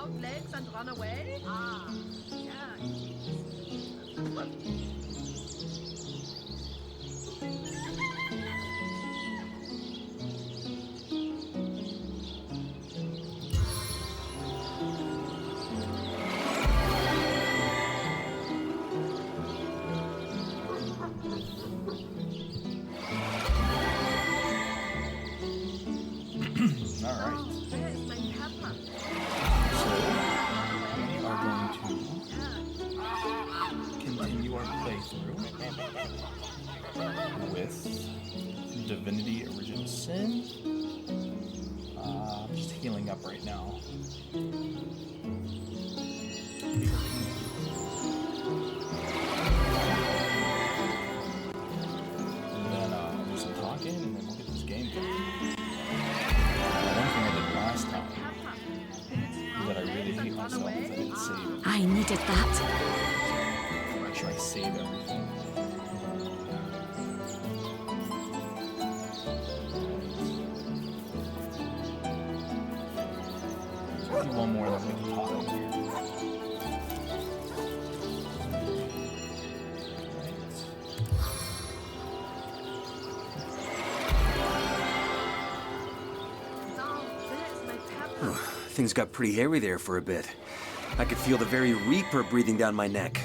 sprout legs and run away? Ah, yeah. With Divinity Original Sin. I'm just healing up right now. And then do some talking, and then we'll get this game going. One thing I did last time that I really hate myself is I didn't save. I needed that. So make sure I save everything. One more that we can talk about here. Things got pretty hairy there for a bit. I could feel the very Reaper breathing down my neck.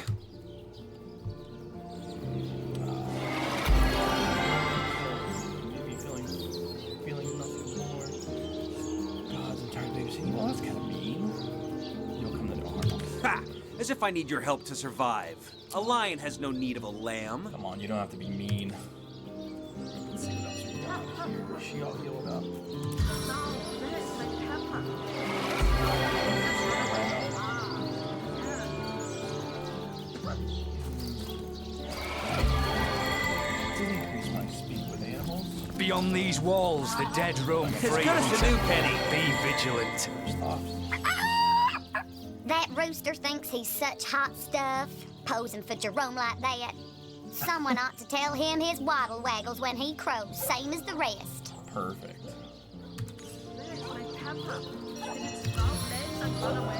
Maybe feeling nothing more. Gods and tired babysitting. Well, that's kind of mean. You'll come to no harm. Ha! As if I need your help to survive. A lion has no need of a lamb. Come on, you don't have to be mean. Let's see what else we got here. Is she all healed up? Beyond these walls, the dead roam free. It's got us a new penny. Be vigilant. That rooster thinks he's such hot stuff, posing for Jerome like that. Someone ought to tell him his waddle waggles when he crows, same as the rest. Perfect. There's my Peppa. Did it sprout legs and run away?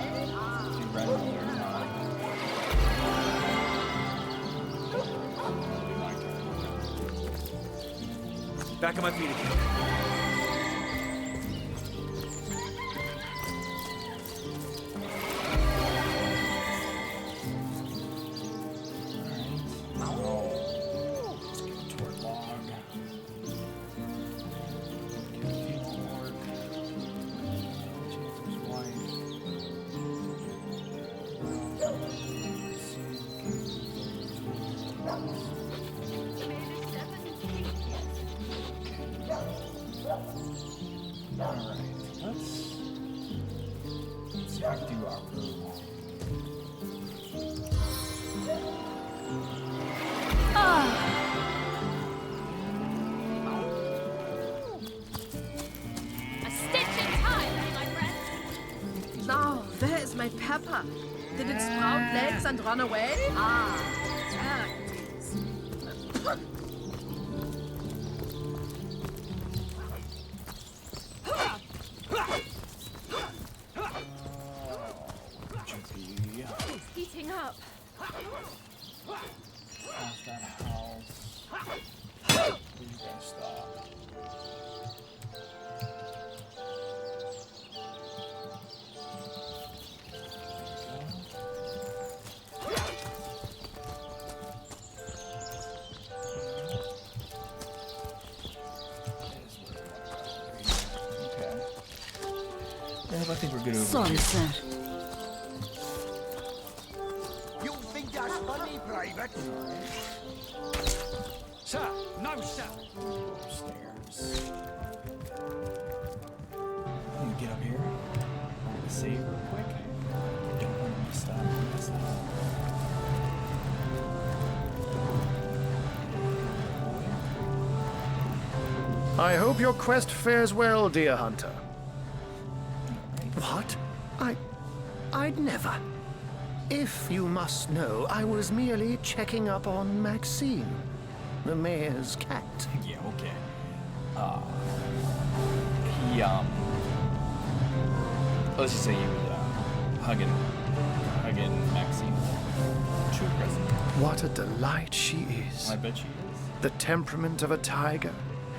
Back on my feet again. Let's get to our log. Get a few more. Chance's wife. Alright, let's see if I can do our room. A stitch in time, my friend. Now, where is my Peppa? Did it sprout legs and run away? Ah, yeah. It's heating up. Past that house. Where you gonna stop? Okay. Yeah, I think we're good over Sorry, here. sir. You think that's funny, Private? Sir, no, sir. Upstairs. Let me get up here. I'm gonna save real quick. Don't want to mess that up. I hope your quest fares well, dear hunter. What? I'd never. If you must know, I was merely checking up on Maxine, the mayor's cat. Yeah, okay. Let's just say he was hugging Maxine. True president. What a delight she is. I bet she is. The temperament of a tiger,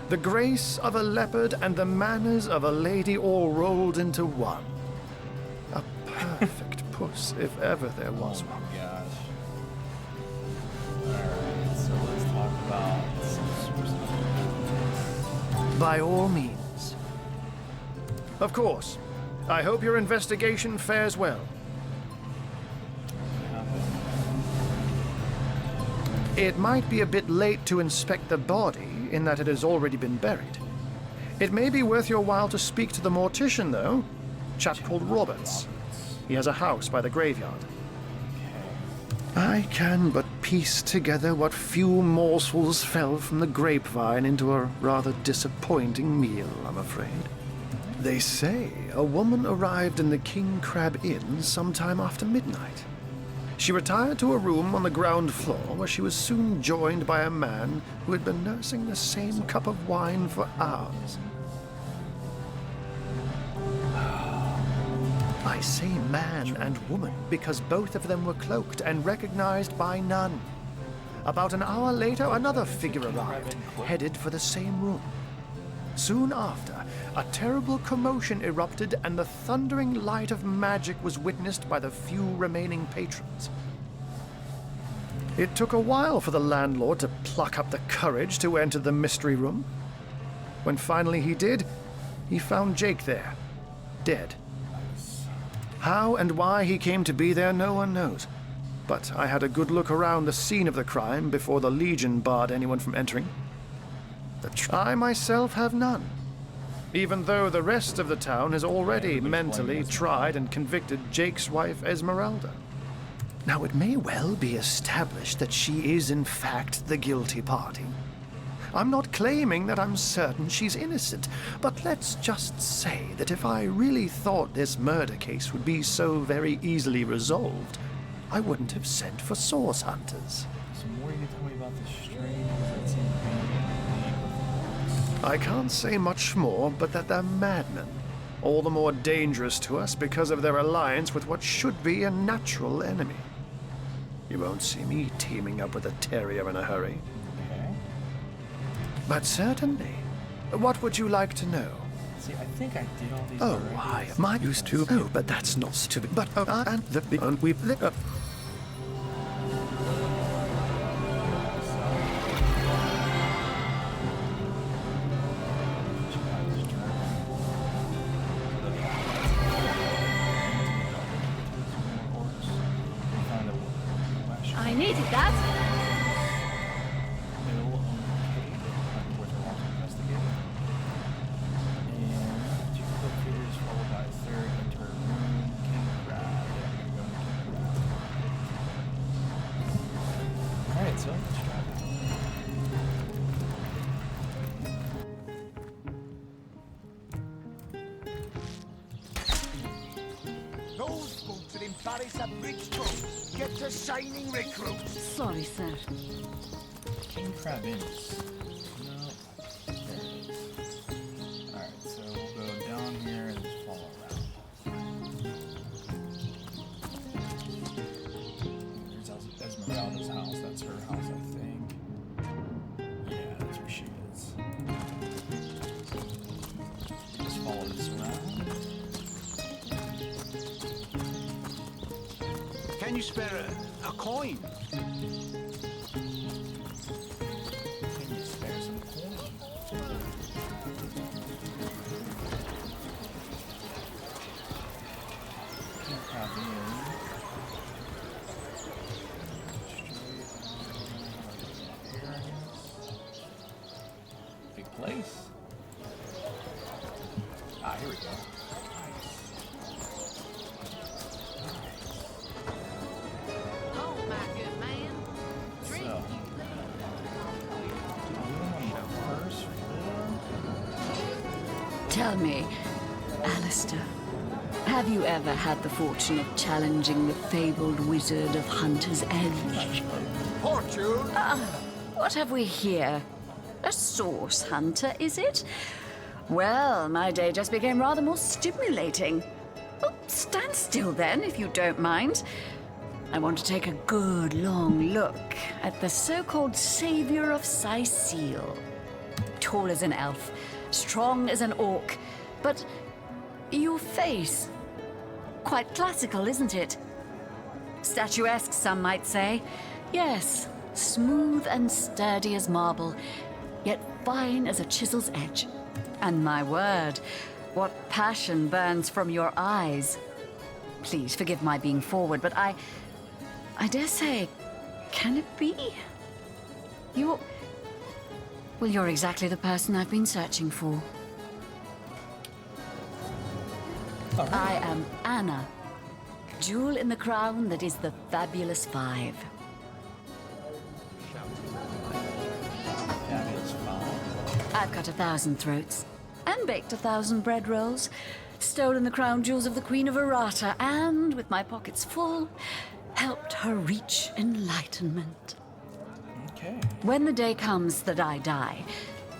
the grace of a leopard, and the manners of a lady all rolled into one. A perfect puss, if ever there was Oh one. my gosh. Alright, so let's talk about some sources. By all means. Of course. I hope your investigation fares well. It might be a bit late to inspect the body, in that it has already been buried. It may be worth your while to speak to the mortician, though. Chap called Roberts. He has a house by the graveyard. I can but piece together what few morsels fell from the grapevine into a rather disappointing meal, I'm afraid. They say a woman arrived in the King Crab Inn sometime after midnight. She retired to a room on the ground floor where she was soon joined by a man who had been nursing the same cup of wine for hours. I say man and woman because both of them were cloaked and recognized by none. About an hour later, another figure arrived, headed for the same room. Soon after, a terrible commotion erupted and the thundering light of magic was witnessed by the few remaining patrons. It took a while for the landlord to pluck up the courage to enter the mystery room. When finally he did, he found Jake there, dead. How and why he came to be there, no one knows. But I had a good look around the scene of the crime before the Legion barred anyone from entering. I myself have none, even though the rest of the town has already mentally tried and convicted Jake's wife, Esmeralda. Now, it may well be established that she is, in fact, the guilty party. I'm not claiming that I'm certain she's innocent, but let's just say that if I really thought this murder case would be so very easily resolved, I wouldn't have sent for source hunters. So more you can tell me about the strangers that seem to be in league with I can't say much more, but that they're madmen. All the more dangerous to us because of their alliance with what should be a natural enemy. You won't see me teaming up with a terrier in a hurry. Okay. But certainly. What would you like to know? See, I think I did all these Oh, already. I might used to. Oh, but that's not stupid. But and we've I needed that. Alright, so let's try that. Those folks are in Paris at Bridgeport. Get to shining recruits. Sorry, sir. King Crab Inns. No. There it is. Alright, so we'll go down here and just follow around. There's Esmeralda's house. That's her house, I think. Yeah, that's where she is. Just follow this around. Can you spare a coin? Can you spare some coin? King Crab Inn. Big place. Ah, here we go. Oh, my good man. Drink. So, are we on the first floor? Tell me, Alistair, have you ever had the fortune of challenging the fabled wizard of Hunter's Edge? Fortune? What have we here? A source hunter, is it? Well, my day just became rather more stimulating. Oh, stand still then, if you don't mind. I want to take a good long look at the so-called savior of Sicile. Tall as an elf, strong as an orc, but your face, quite classical, isn't it? Statuesque, some might say. Yes, smooth and sturdy as marble, yet fine as a chisel's edge. And my word, what passion burns from your eyes. Please forgive my being forward, but I dare say, can it be? Well, you're exactly the person I've been searching for. I am Anna, jewel in the crown that is the Fabulous Five. Fabulous Five? I've cut 1,000 throats, and baked 1,000 bread rolls, stolen the crown jewels of the Queen of Errata, and, with my pockets full, helped her reach enlightenment. Okay. When the day comes that I die,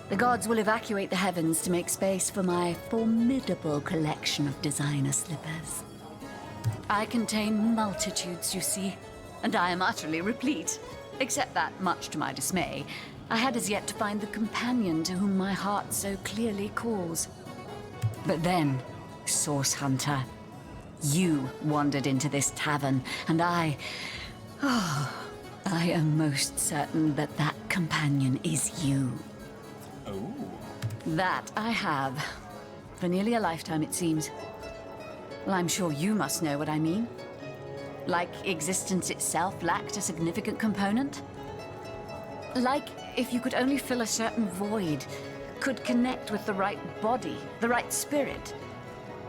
the gods will evacuate the heavens to make space for my formidable collection of designer slippers. I contain multitudes, you see, and I am utterly replete. Except that, much to my dismay, I had as yet to find the companion to whom my heart so clearly calls. But then, Source Hunter, you wandered into this tavern, and I am most certain that that companion is you. Oh. That I have. For nearly a lifetime, it seems. Well, I'm sure you must know what I mean. Like existence itself lacked a significant component. Like if you could only fill a certain void, could connect with the right body, the right spirit.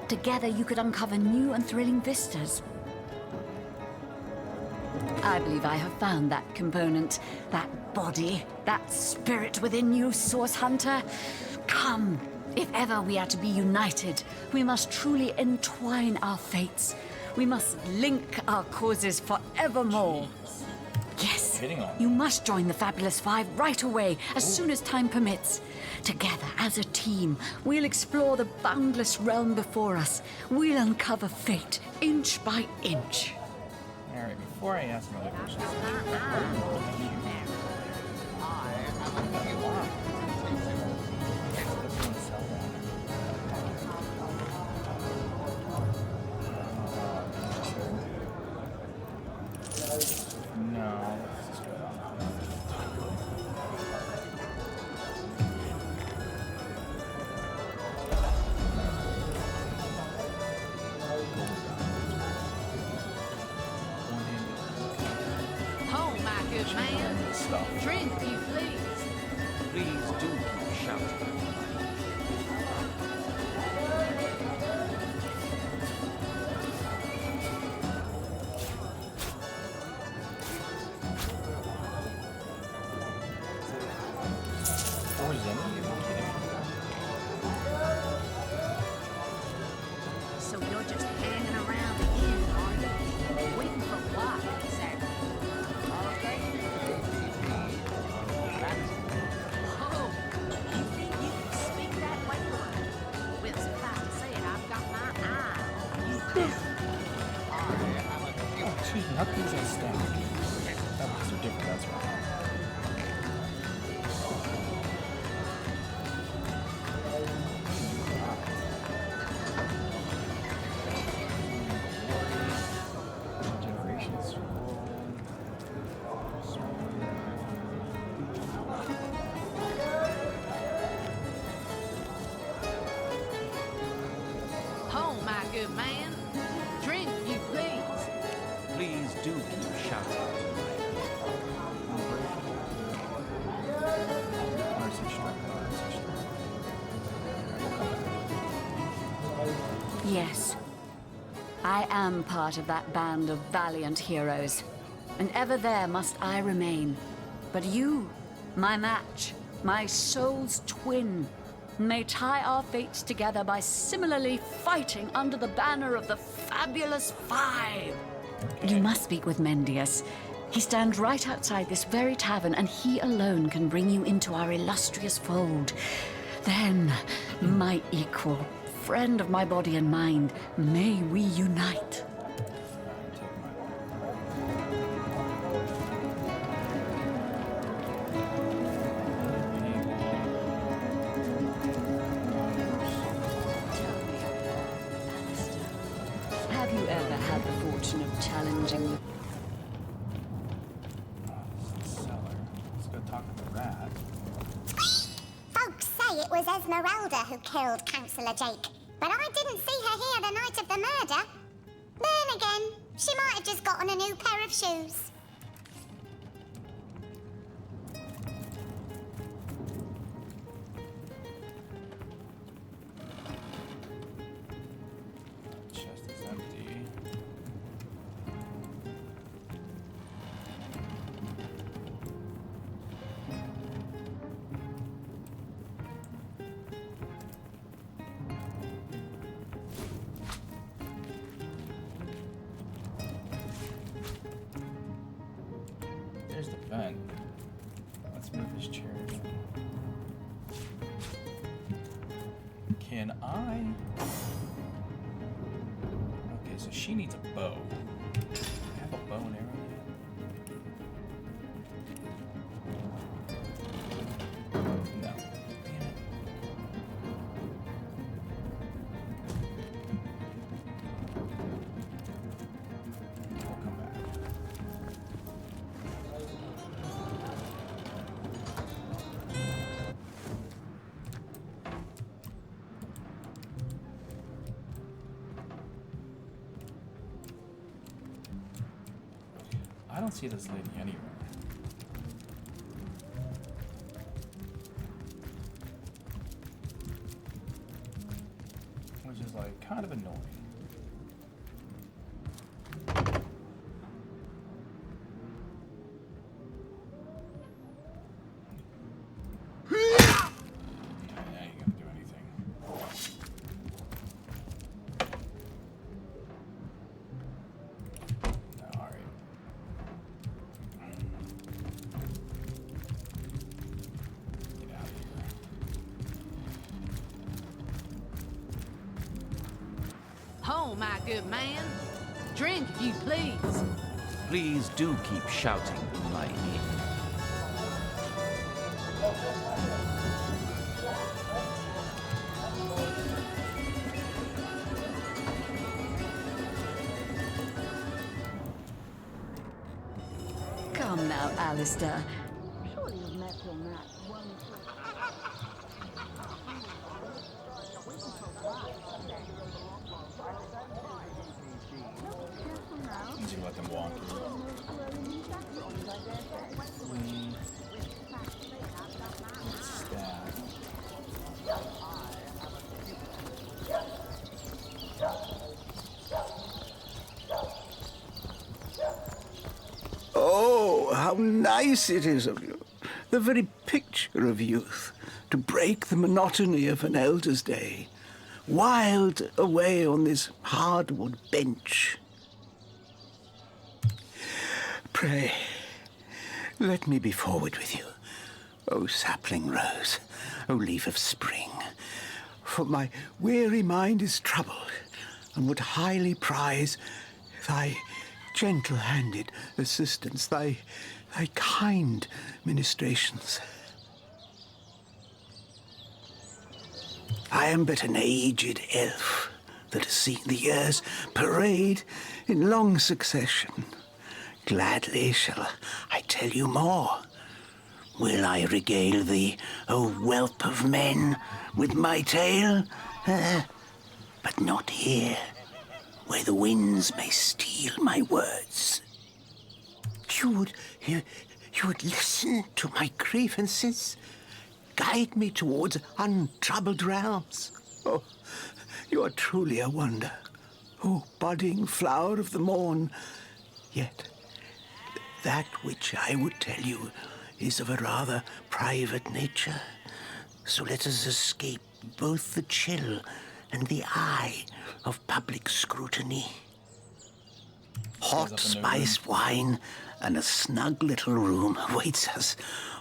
Together you could uncover new and thrilling vistas. I believe I have found that component, that body, that spirit within you, Source Hunter. Come, if ever we are to be united, we must truly entwine our fates. We must link our causes forevermore. Yes, you must join the Fabulous Five right away, as soon as time permits. Together, as a team, we'll explore the boundless realm before us. We'll uncover fate, inch by inch. Alright, before I ask another question, no. Oh, my good man. Drink, you please. Please do keep shouting. So you're just hanging around the inn, are you? Waiting for what, exactly? Oh, you think you can speak that way? Well, suffice to say it, I've got my eye on you. Oh, excuse me, how come these are stacked? Oh, these are different, that's right. Generations. Oh, my good man. Drink, you please. Please do keep shouting. Yes, I am part of that band of valiant heroes, and ever there must I remain. But you, my match, my soul's twin, may tie our fates together by similarly fighting under the banner of the Fabulous Five. You must speak with Mendius. He stands right outside this very tavern, and he alone can bring you into our illustrious fold. Then, my equal, friend of my body and mind, may we unite. Have you ever had the fortune of challenging the... Cellar. Let's go talk to the rat. Folks say it was Esmeralda who killed Councillor Jake, but I didn't see her here the night of the murder. Then again, she might have just gotten a new pair of shoes. Chest is empty. There's the vent. Let's move this chair again. Can I? Okay, so she needs a bow. Do I have a bow and arrow yet? No. Damn it. We'll come back. I don't see this lady anywhere. Which is like kind of annoying. Yeah, I ain't gonna do anything. No, alright. Get out of here. Oh, my good man. Drink if you please. Please do keep shouting in my ear. Come now, Alistair. Surely you've met your match one I'm just gonna let them walk. Staff. Oh, how nice it is of you. The very picture of youth, to break the monotony of an elder's day. Wild away on this hardwood bench. Pray, let me be forward with you. O sapling rose, O leaf of spring. For my weary mind is troubled, and would highly prize thy gentle-handed assistance, thy kind ministrations. I am but an aged elf that has seen the years parade in long succession. Gladly shall I tell you more. Will I regale thee, O whelp of men, with my tale? But not here, where the winds may steal my words. You would listen to my grievances, guide me towards untroubled realms. Oh, you are truly a wonder, O budding flower of the morn. Yet, that which I would tell you is of a rather private nature. So let us escape both the chill and the eye of public scrutiny. Hot spiced wine and a snug little room awaits us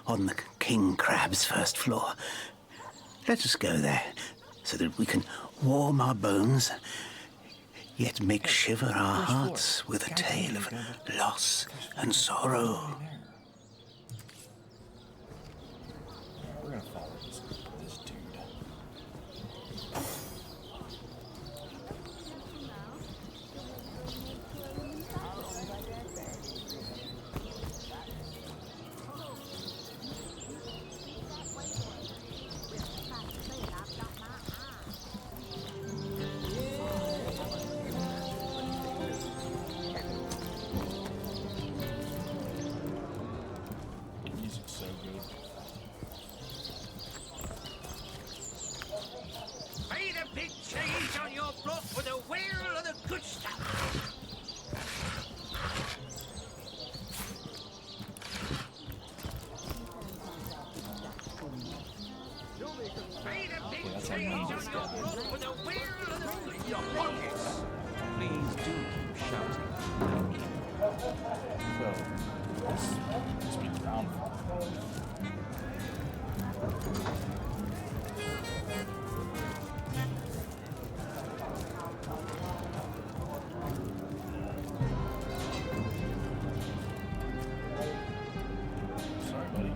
on the King Crab's first floor. Let us go there so that we can warm our bones, yet make shiver our hearts with a tale of loss and sorrow. We're gonna follow this dude. Music's so good. Made a big change on your block with a wheel of the good stuff. Made a big change on your block with a wheel of the good your pockets. Please do keep shouting. So, this must be ground floor. Sorry, buddy.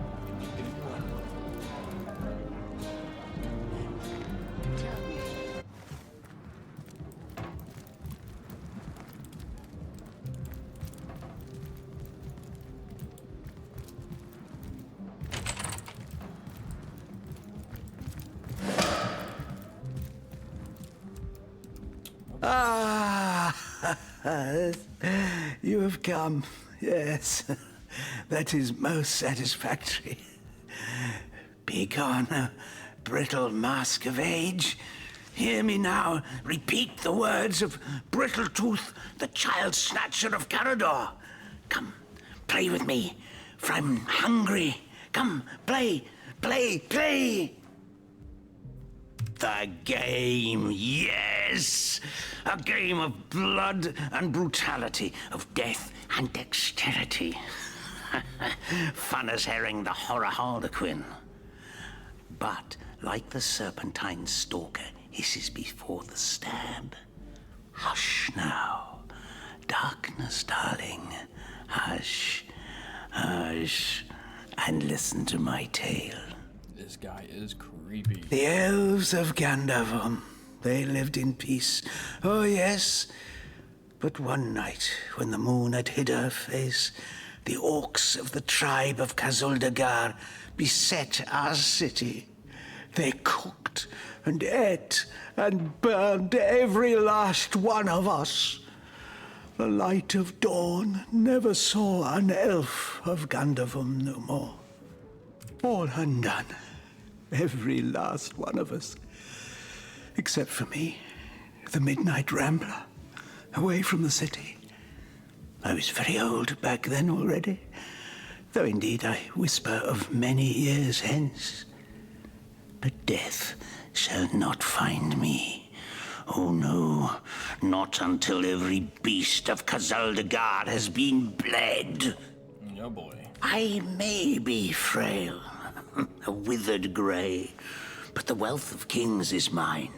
Ah, you have come. Yes, that is most satisfactory. Begone, brittle mask of age. Hear me now repeat the words of Brittletooth, the child snatcher of Carador. Come, play with me, for I'm hungry. Come, play, play, play. The game, yes! A game of blood and brutality, of death and dexterity. Fun as herring the horror harlequin. But, like the serpentine stalker hisses before the stab, hush now, darkness, darling, hush, hush, and listen to my tale. This guy is creepy. The elves of Gandavum, they lived in peace. Oh, yes. But one night, when the moon had hid her face, the orcs of the tribe of Kazuldagar beset our city. They cooked and ate and burned every last one of us. The light of dawn never saw an elf of Gandavum no more. All undone. Every last one of us. Except for me, the midnight rambler, away from the city. I was very old back then already, though indeed I whisper of many years hence. But death shall not find me. Oh no, not until every beast of Kazuldagar has been bled. Oh boy. I may be frail, a withered grey, but the wealth of kings is mine.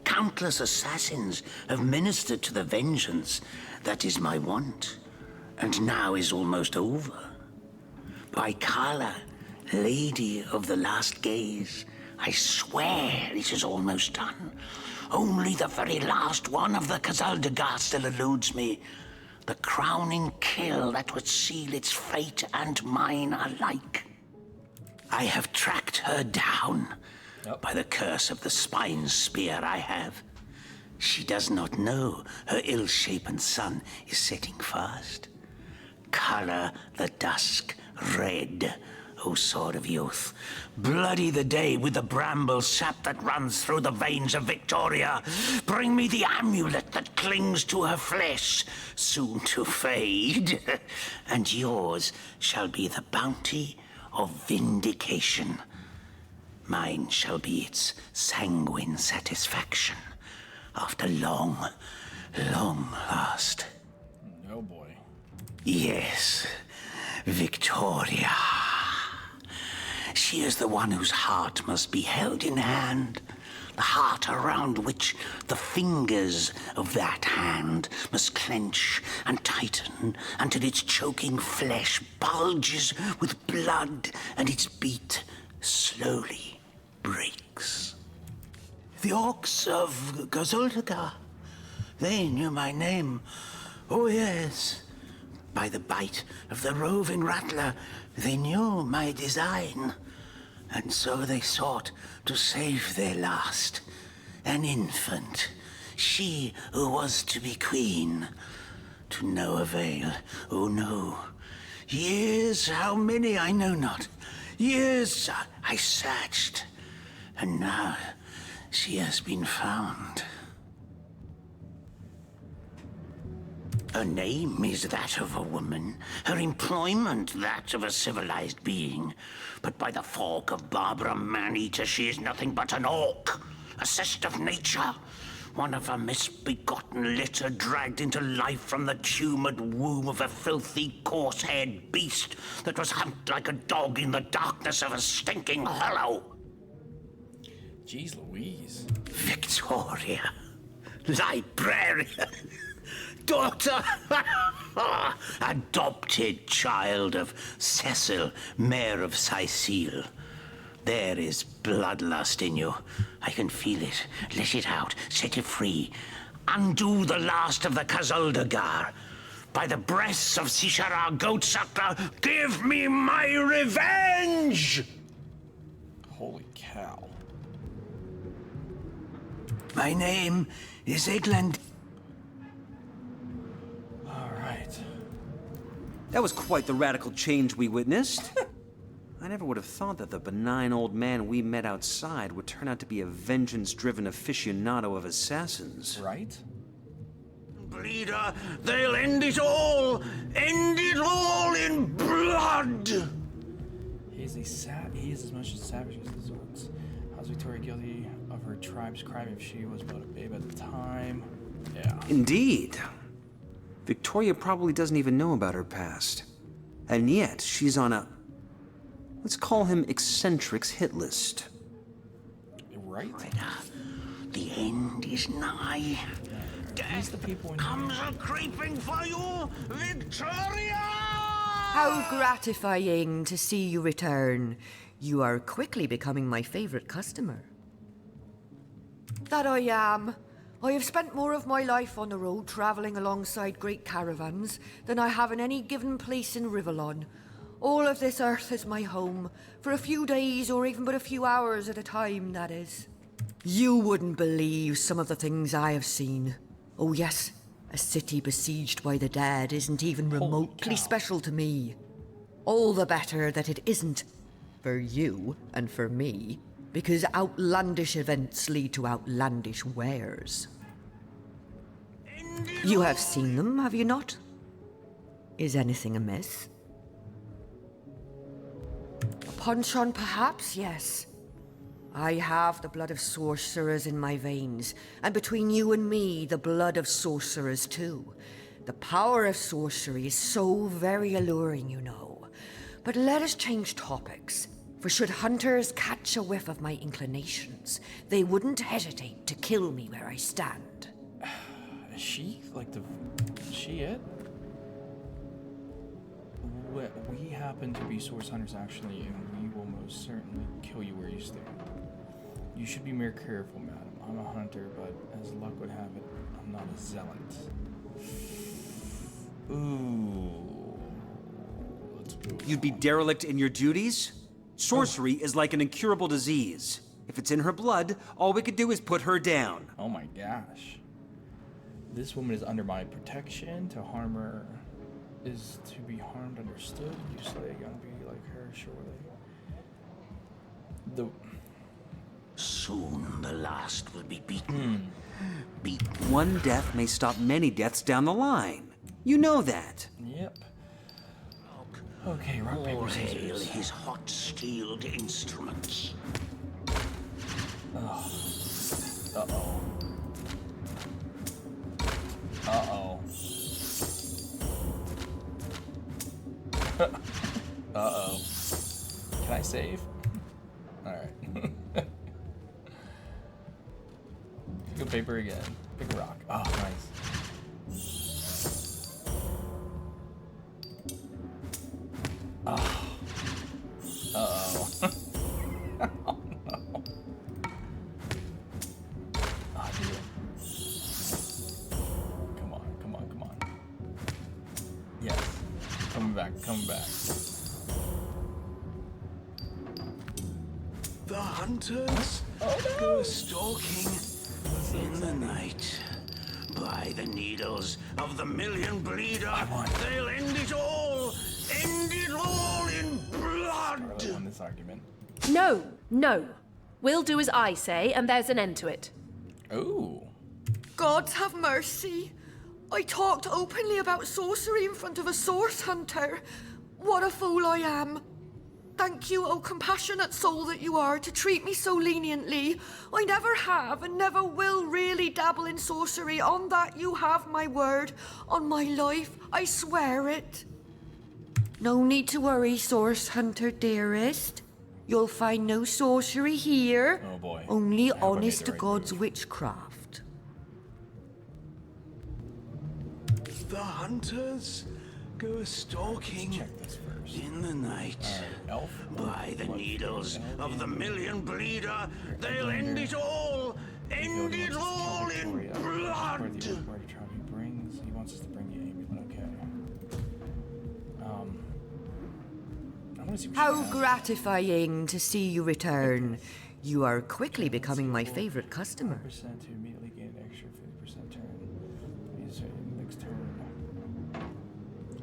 Countless assassins have ministered to the vengeance that is my want, and now is almost over. By Kala, Lady of the Last Gaze, I swear it is almost done. Only the very last one of the Kazuldagar still eludes me. The crowning kill that would seal its fate and mine alike. I have tracked her down. Yep. By the curse of the spine spear I have. She does not know her ill-shapen son is setting fast. Color the dusk red, O sword of youth. Bloody the day with the bramble sap that runs through the veins of Victoria. Bring me the amulet that clings to her flesh, soon to fade. And yours shall be the bounty of vindication. Mine shall be its sanguine satisfaction after long, long last. Oh boy. Yes, Victoria. She is the one whose heart must be held in hand, The heart around which the fingers of that hand must clench and tighten until its choking flesh bulges with blood and its beat slowly breaks. The orcs of Gazuldagar, they knew my name. Oh yes, by the bite of the roving rattler, they knew my design. And so they sought to save their last, an infant, she who was to be queen. To no avail, oh no. Years, how many I know not. Years I searched, and now she has been found. Her name is that of a woman, her employment that of a civilized being. But by the fork of Barbara Man-Eater, she is nothing but an orc, a cyst of nature, one of a misbegotten litter dragged into life from the tumoured womb of a filthy, coarse-haired beast that was humped like a dog in the darkness of a stinking hollow. Jeez Louise. Victoria, librarian, daughter, adopted child of Cecil, Mayor of Sicile. There is bloodlust in you. I can feel it. Let it out. Set it free. Undo the last of the Kazuldagar. By the breasts of Sishara Goatsucker, give me my revenge! Holy cow. My name is Egland. Alright. That was quite the radical change we witnessed. I never would have thought that the benign old man we met outside would turn out to be a vengeance-driven aficionado of assassins. Right? Bleeder, they'll end it all! End it all in blood! He is as much a savage as the Zords. How is Victoria guilty of her tribe's crime if she was but a babe at the time? Yeah. Indeed. Victoria probably doesn't even know about her past. And yet, she's on a... let's call him eccentric's hit list. Right? The end is nigh. Death the people in comes a-creeping for you, Victoria! How gratifying to see you return. You are quickly becoming my favorite customer. That I am. I have spent more of my life on the road traveling alongside great caravans than I have in any given place in Rivellon. All of this earth is my home, for a few days or even but a few hours at a time, that is. You wouldn't believe some of the things I have seen. Oh yes, a city besieged by the dead isn't even remotely special to me. All the better that it isn't for you and for me, because outlandish events lead to outlandish wares. You have seen them, have you not? Is anything amiss? A punch-on, perhaps, yes. I have the blood of sorcerers in my veins, and between you and me, the blood of sorcerers too. The power of sorcery is so very alluring, you know. But let us change topics, for should hunters catch a whiff of my inclinations, they wouldn't hesitate to kill me where I stand. Is she? Is she it? We happen to be source hunters, actually, and we will most certainly kill you where you stand. You should be more careful, madam. I'm a hunter, but as luck would have it, I'm not a zealot. Ooh. Let's move You'd be derelict in your duties? Sorcery is like an incurable disease. If it's in her blood, all we could do is put her down. Oh my gosh. This woman is under my protection. To harm her is to be harmed, understood. You slay a young beauty like her, surely. Soon the last will be beaten. Beaten. One death may stop many deaths down the line. You know that. Yep. Okay, rock, paper, All hail scissors. his hot-steeled instruments. Oh. Uh-oh. Uh-oh. Uh-oh. Can I save? Alright. paper again. Pick a rock. Oh, nice. Oh. Uh-oh. Oh, no. Oh, dear. Come on, come on, come on. Yes. Coming back, coming back. The hunters go stalking in the night. By the needles of the million bleeder, they'll end it all! End it all in blood! Scarlet won this argument. No, no. We'll do as I say, and there's an end to it. Ooh. Gods have mercy. I talked openly about sorcery in front of a source hunter. What a fool I am. Thank you, oh compassionate soul that you are, to treat me so leniently. I never have and never will really dabble in sorcery. On that you have my word. On my life, I swear it. No need to worry, source hunter dearest. You'll find no sorcery here. Oh boy. Only I hope I made honest the to right God's move. witchcraft. The hunters go stalking Check this first. in the night. Elf. By the What? needles of the Elf. million bleeder, they'll end it all! End it all in blood! Where to travel he brings. He wants us to bring the amulet. Okay. I want to see what How she has. gratifying to see you return. You are quickly becoming my favorite customer. 5% to immediately gain an extra 50% turn. These are next turn.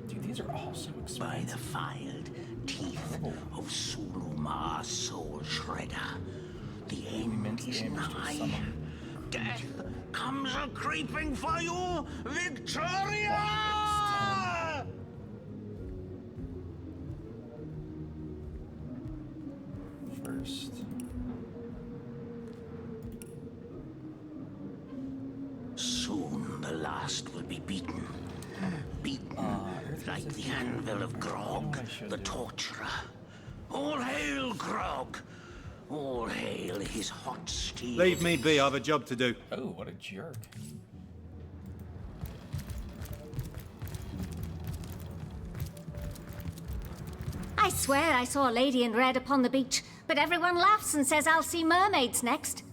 Dude, these are all so expensive. By the filed teeth of Suluma Soul Shredder, the end is nigh. Death comes a creeping for you, Victoria! First. Soon the last will be beaten. Beaten like the anvil of Grog, the torturer. All hail Grog! All hail his hot steel. Leave me be, I have a job to do. Oh, what a jerk. I swear I saw a lady in red upon the beach, but everyone laughs and says I'll see mermaids next.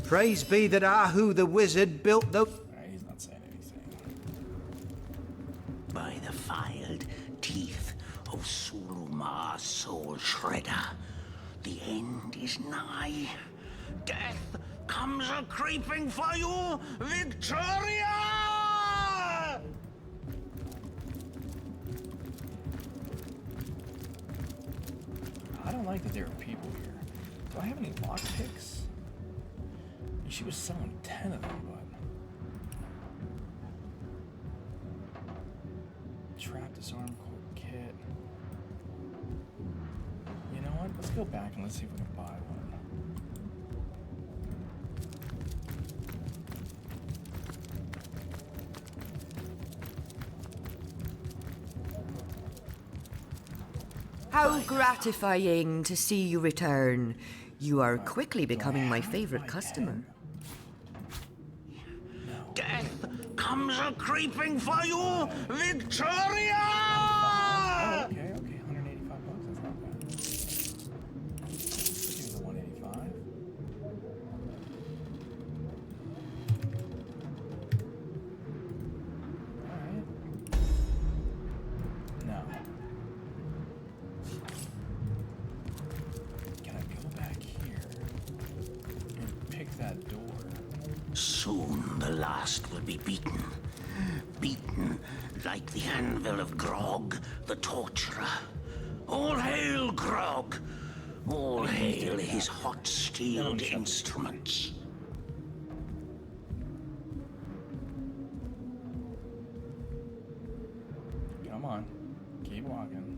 Praise be that Ahu the wizard built the... He's not saying anything. By the filed teeth of Suluma Soul Shredder, the end is nigh. Death comes a creeping for you, Victoria! I don't like that there are people here. Do I have any lockpicks? She was selling 10 of them, but... Trap disarm kit. You know what? Let's go back and let's see if we can buy one. How gratifying to see you return. You are quickly becoming my favorite customer. Death comes a creeping for you, Victoria! Oh, okay, okay. $185. That's not bad. Let's give it the 185. Alright. No. Can I go back here and pick that door? Soon the last will be beaten. Beaten like the anvil of Grog, the torturer. All hail Grog! All hail his hot-steeled instruments. Come on. Keep walking.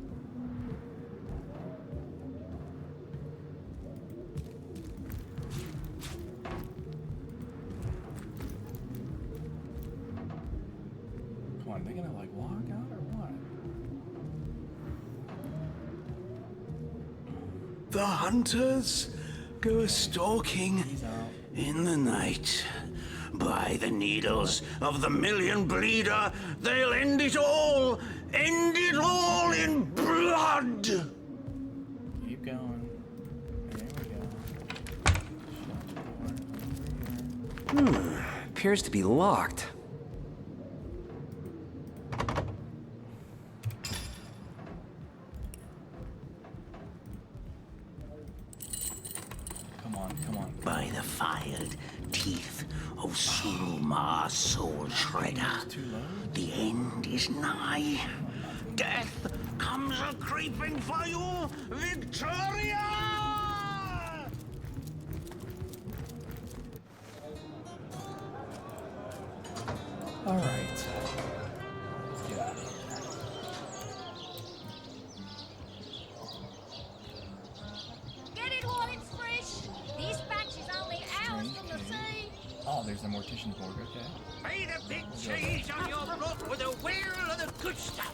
Come on, are they gonna like walk out or what? The hunters go a-stalking in the night. By the needles of the million bleeder, they'll end it all! End it all in blood! Keep going. There we go. Appears to be locked. Come on. By the filed teeth of Sulma Soul Shredder, the end is nigh. Death comes a-creeping for you, Victoria! All right. Get out of here. Get it while it's fresh. This batch is only hours from the sea. Oh, there's the mortician's board. Okay. Pay the big cheese on your block with a wheel of the good stuff.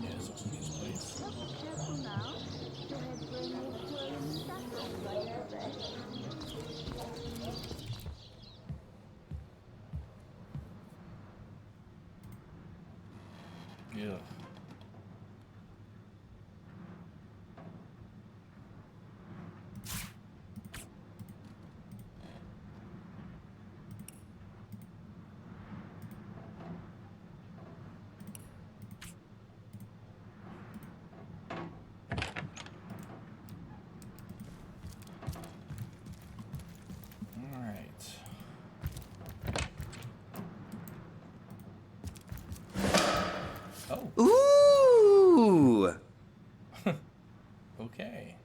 Yeah, it's also his place. Yeah. All right. Oh. Ooh! Okay.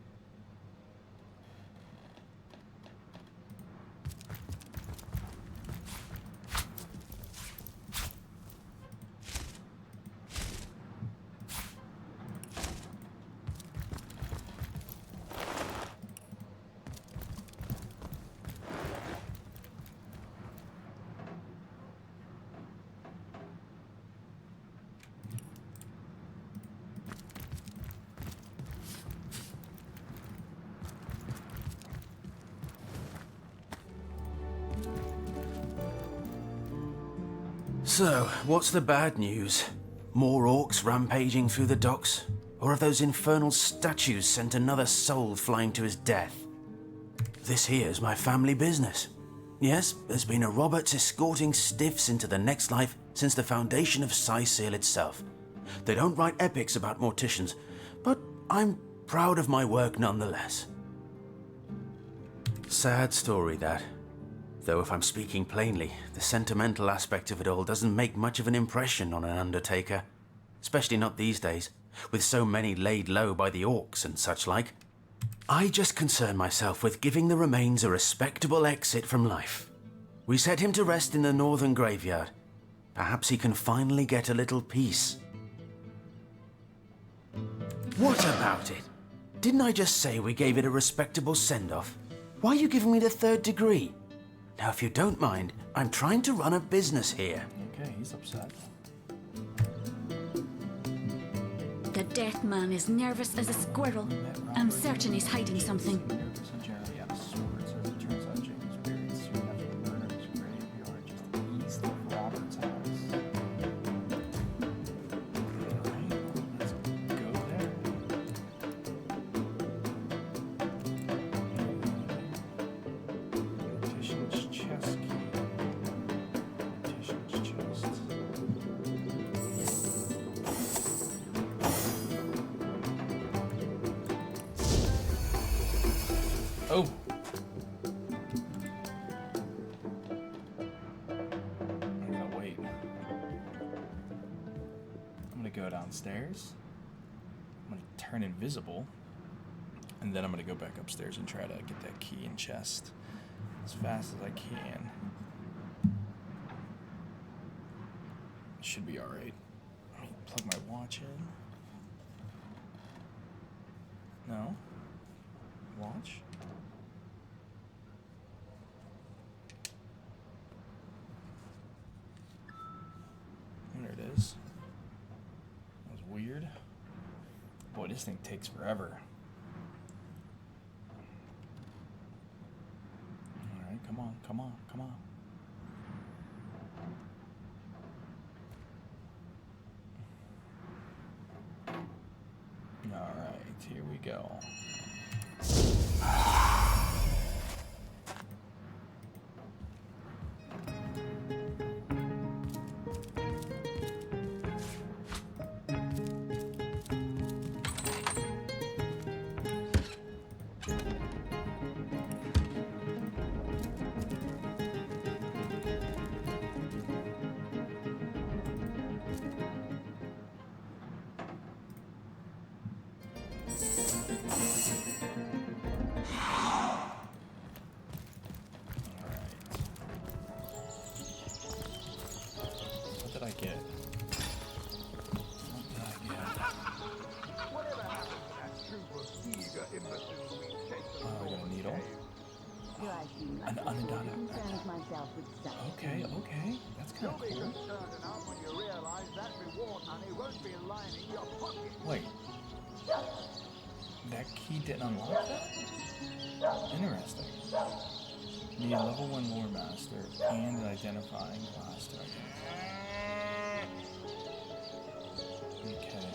So, what's the bad news? More orcs rampaging through the docks? Or have those infernal statues sent another soul flying to his death? This here's my family business. Yes, there's been a Roberts escorting stiffs into the next life since the foundation of Seal itself. They don't write epics about morticians, but I'm proud of my work nonetheless. Sad story, that. Though if I'm speaking plainly, the sentimental aspect of it all doesn't make much of an impression on an undertaker. Especially not these days, with so many laid low by the orcs and such like. I just concern myself with giving the remains a respectable exit from life. We set him to rest in the northern graveyard. Perhaps he can finally get a little peace. What about it? Didn't I just say we gave it a respectable send-off? Why are you giving me the third degree? Now, if you don't mind, I'm trying to run a business here. Okay, he's upset. The death man is nervous as a squirrel. I'm certain he's hiding something. Nervous in general, yeah, swords. As it turns out, James buried soon after the murder of his graveyard just east of Robert's house. Alright, let's go there. Mortician's chest key. Mortician's chest. Oh! I gotta wait. I'm gonna go downstairs. I'm gonna turn invisible. And then I'm gonna go back upstairs and try to get that key and chest as fast as I can. Should be alright. Let me plug my watch in. No? Watch? this thing takes forever. Alright, come on, come on, come on. Alright, here we go. What did I get? Oh, I got a needle. An unadonna. Okay, okay. That's kind of cool. Wait. That key didn't unlock that? Interesting. Need a level 1 lore master and an identifying class to identify. Okay.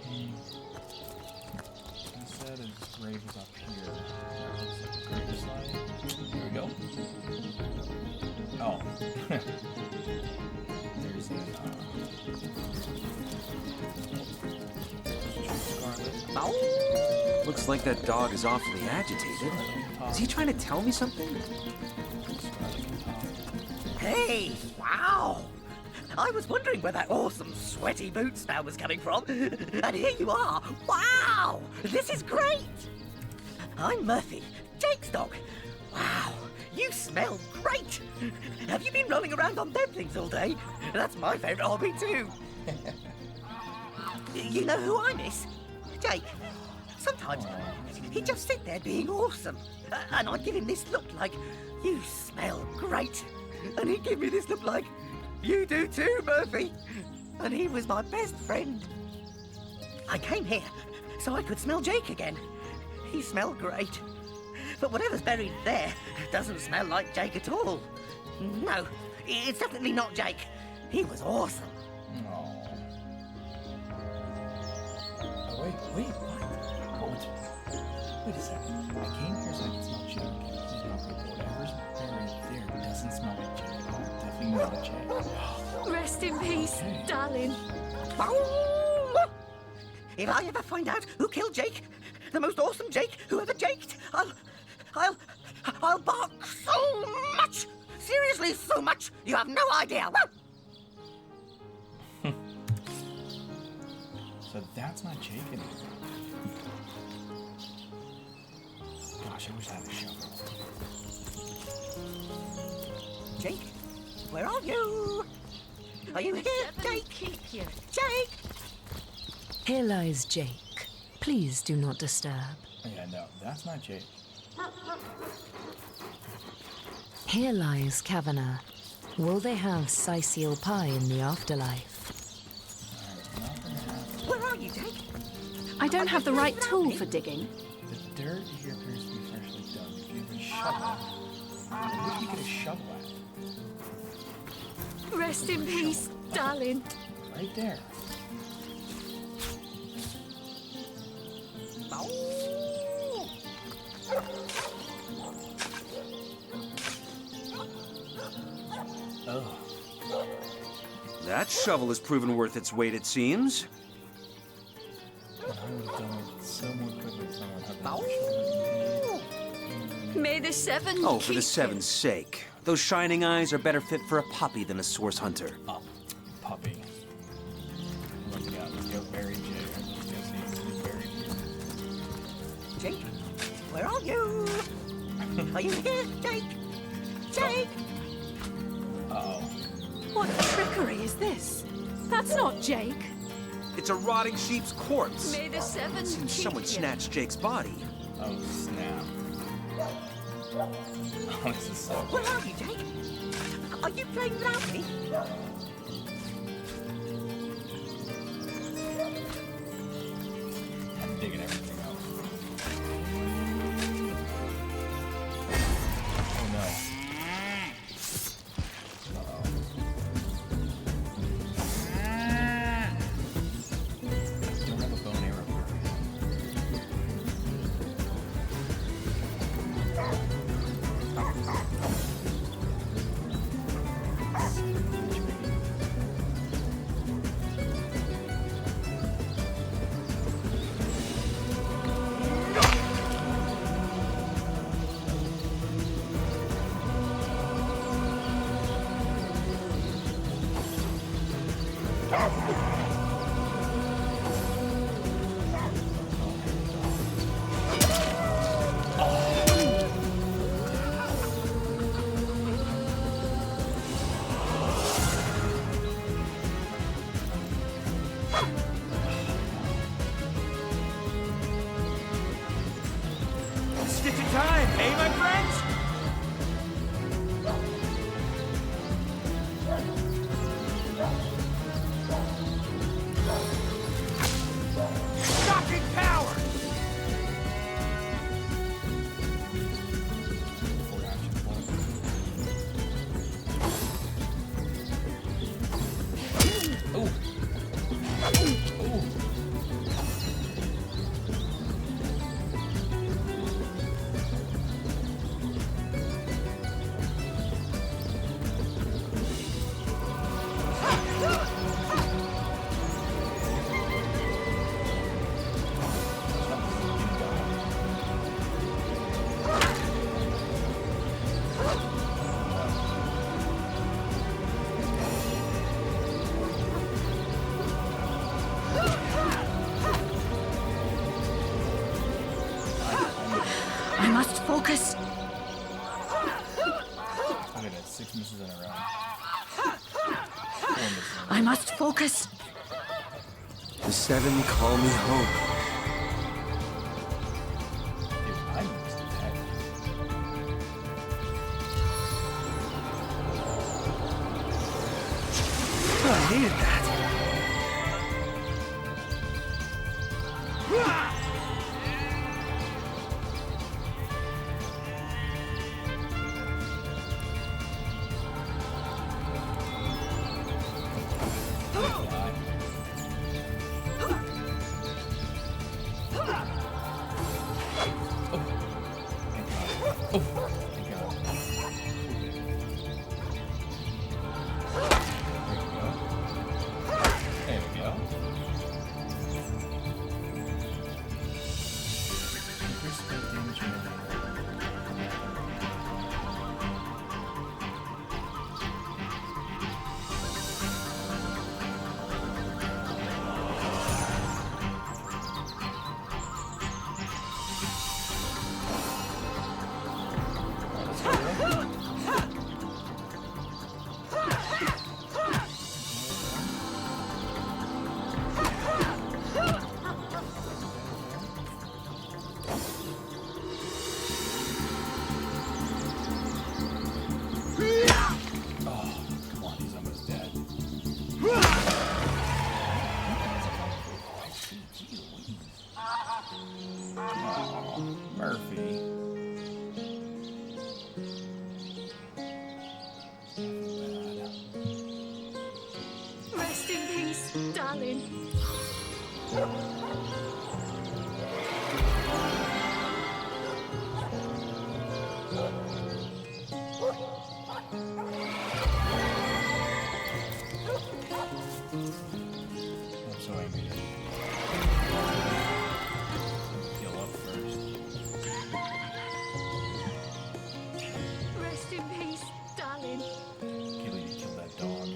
He said his grave is up here. That looks like a grave slide. Here we go. Oh. There's a Ow! Looks like that dog is awfully agitated. Is he trying to tell me something? Hey, wow! I was wondering where that awesome sweaty boot smell was coming from. And here you are. Wow! This is great! I'm Murphy, Jake's dog. Wow, you smell great! Have you been rolling around on dead things all day? That's my favourite hobby too. You know who I miss? Jake. Sometimes he'd just sit there being awesome. And I'd give him this look like, you smell great. And he'd give me this look like, you do too, Murphy. And he was my best friend. I came here so I could smell Jake again. He smelled great. But whatever's buried there doesn't smell like Jake at all. No, it's definitely not Jake. He was awesome. Oh, wait, what? Wait a second. I came here so I can smell Jake. Whatever's buried there doesn't smell like Jake. Definitely not Jake. Rest in peace, darling. If I ever find out who killed Jake, the most awesome Jake who ever jaked, I'll bark so much! Seriously, so much! You have no idea! So that's not Jake in here. Gosh, I wish I had a shovel. Jake, where are you? Are you here, Jake? Jake! Here lies Jake. Please do not disturb. Yeah, no, that's not Jake. Here lies Kavanagh. Will they have Sicil pie in the afterlife? Where are you, Jake? I don't have the right tool for digging. The dirt here appears to be freshly dug. If you have a shovel, where did you get a shovel at? Rest in peace, darling. Right there. Oh. That shovel has proven worth its weight, it seems. I would have done it so more quickly if someone had the shovel. May the seven Oh, for keep the seven's sake. Those shining eyes are better fit for a puppy than a source hunter. Oh, puppy. Let's go bury Jake. Let's go see if he's buried here. Jake, where are you? Are you here, Jake? Jake! Uh-oh. What trickery is this? That's not Jake. It's a rotting sheep's corpse. May the seven Seems keep someone you. snatched Jake's body. Oh, snap. Oh, this is so Where are you, Jake? Are you playing without me? taking everything out. Oh no. Don't have a bow and arrow for me. Stitch in time, eh, my friends? Shocking power! I must focus. Look at that, 6 misses in a row. 4 misses in a row. I must focus. The 7 call me home. Dude, I missed that. I needed that. There we go. Increase the damage and Murphy. Rest in peace, darling. I'm so angry at you. Heal up first. Rest in peace, darling. Can't believe you killed that dog.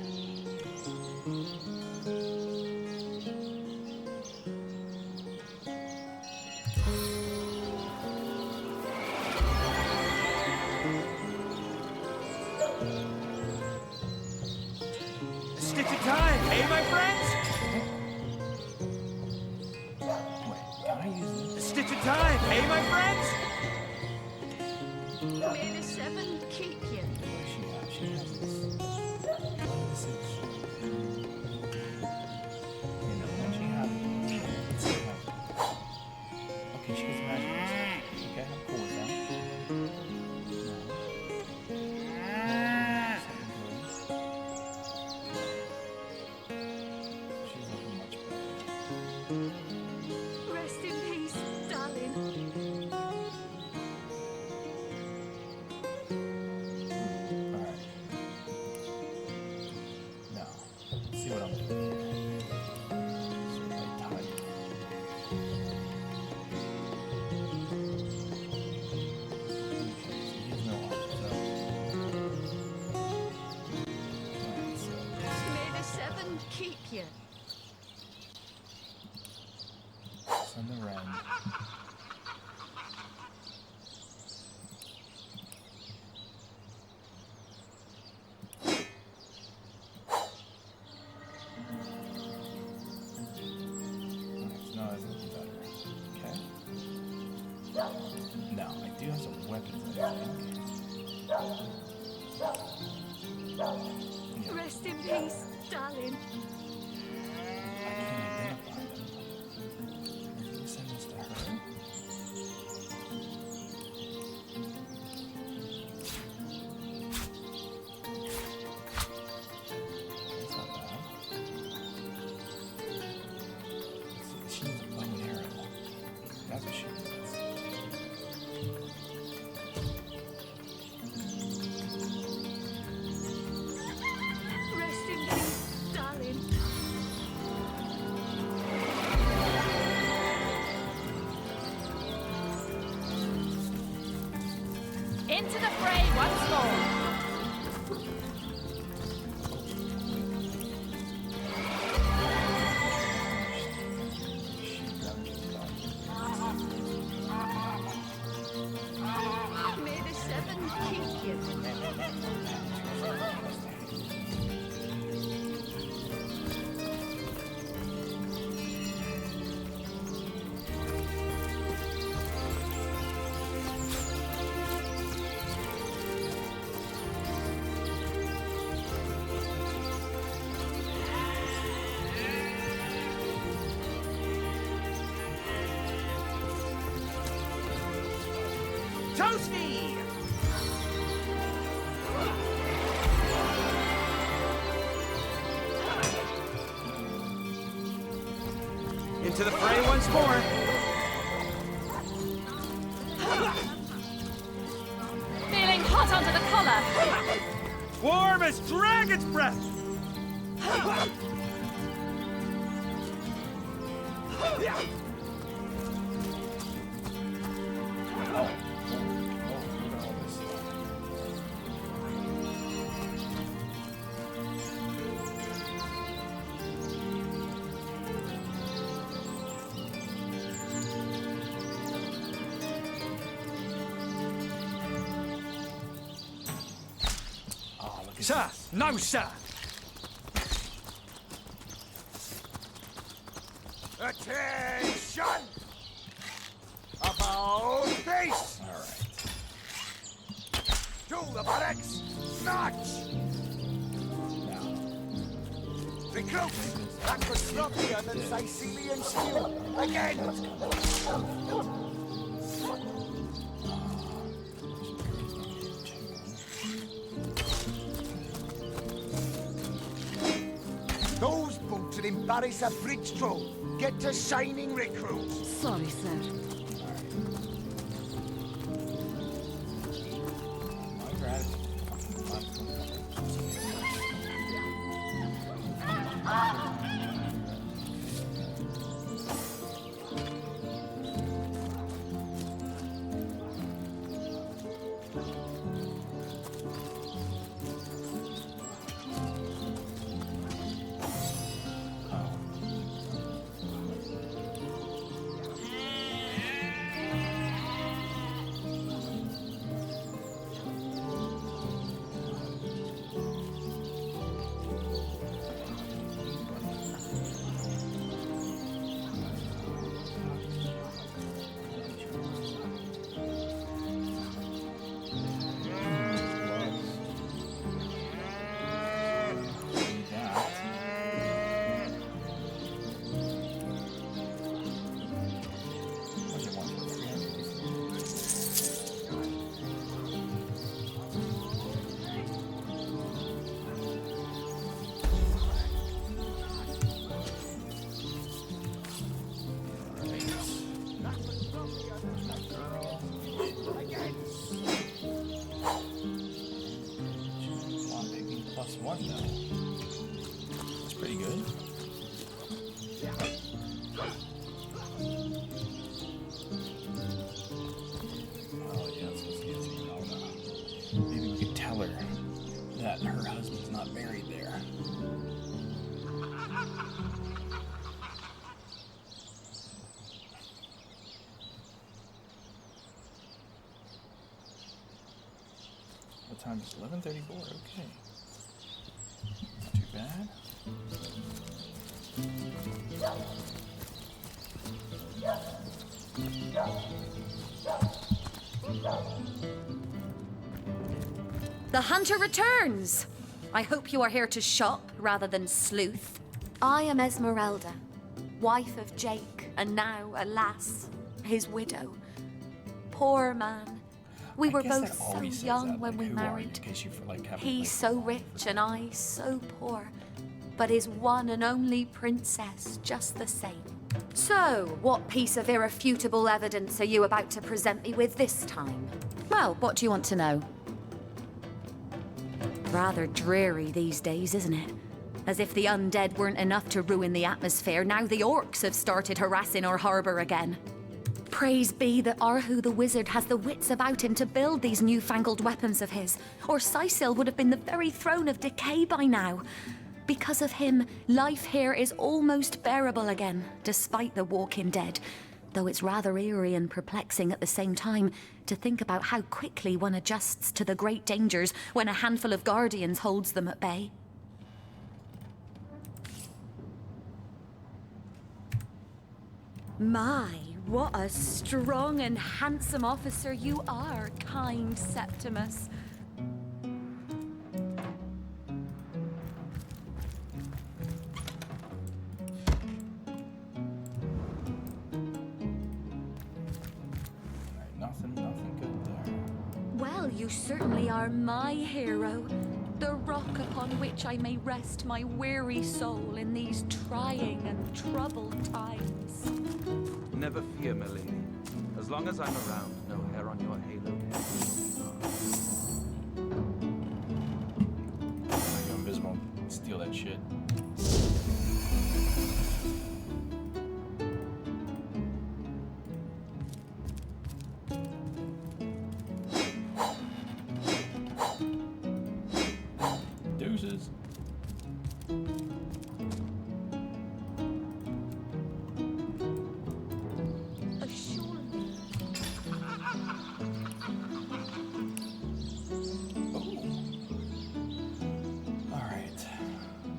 Stitch in time, eh, my friends? Wait, can I use this? Stitch in time, eh, my friends? May the 7 keep you. What does she have? She has this. This is. You know, when she has. Send the red. No, that's looking better. Okay. Now, I do have some weapons, I think. Yeah. Rest in peace, darling. I can't identify them. Can you send this to her? That's not bad. She needs a bow and arrow. That's what she needs. Rest in peace, darling. Into the fray once more. May the seven keep you. Toasty! Into the fray once more. Feeling hot under the collar. Warm as dragon's breath! Sir, no, sir! Attention! About face! Alright. To the barracks! March! Now. Recruits! That was sloppier than Sicilian stew! Again! Those boots will embarrass a bridge troll. Get to shining recruits. Sorry, sir. My gratitude. time is 11:34. Okay. Not too bad. The hunter returns! I hope you are here to shop rather than sleuth. I am Esmeralda, wife of Jake, and now, alas, his widow. Poor man. We were both so young when we married. He so rich and I so poor, but his one and only princess just the same. So, what piece of irrefutable evidence are you about to present me with this time? Well, what do you want to know? Rather dreary these days, isn't it? As if the undead weren't enough to ruin the atmosphere, now the orcs have started harassing our harbor again. Praise be that Arhu the wizard has the wits about him to build these newfangled weapons of his, or Sicil would have been the very throne of decay by now. Because of him, life here is almost bearable again, despite the walking dead. Though it's rather eerie and perplexing at the same time to think about how quickly one adjusts to the great dangers when a handful of guardians holds them at bay. My, what a strong and handsome officer you are, kind Septimus. Nothing good there. Well, you certainly are my hero. The rock upon which I may rest my weary soul in these trying and troubled times. Never fear, my lady. As long as I'm around, no hair on your halo head will I go invisible. Steal that shit. Deuces.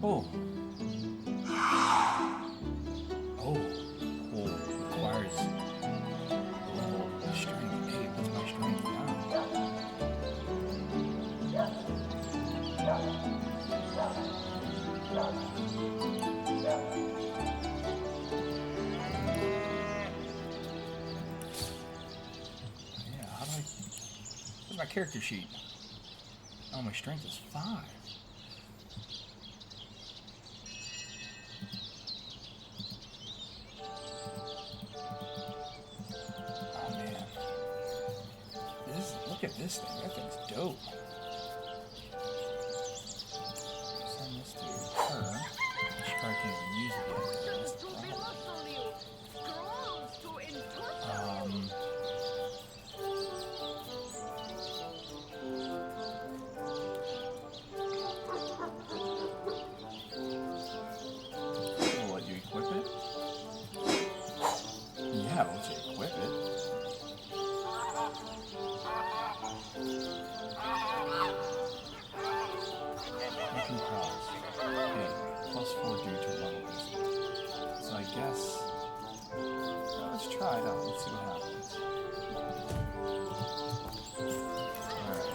Oh. Oh. Cool. Requires level of strength 8. What's my strength now? Yeah, how do I... Where's my character sheet? Oh, my strength is 5. Look at this thing. That thing's dope. Send this to her. She probably can't even use it yet. That's the problem. Will let you equip it? Yeah, I'll let you equip it. Okay, +4 due to level wisdom. So I guess let's try it out. Let's see what happens. Alright.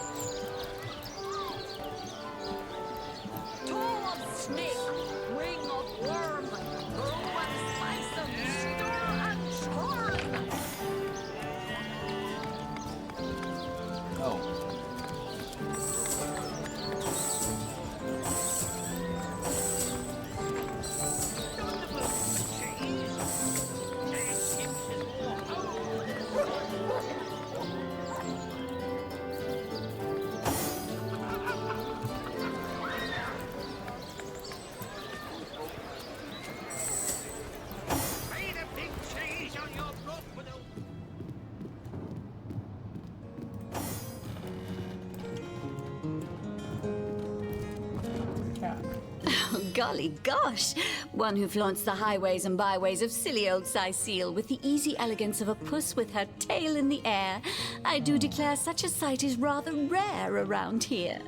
Toe of snake, wing of worm, brew and spice them, stir and churn. Oh. golly gosh! One who flaunts the highways and byways of silly old Sicile with the easy elegance of a puss with her tail in the air. I do declare such a sight is rather rare around here.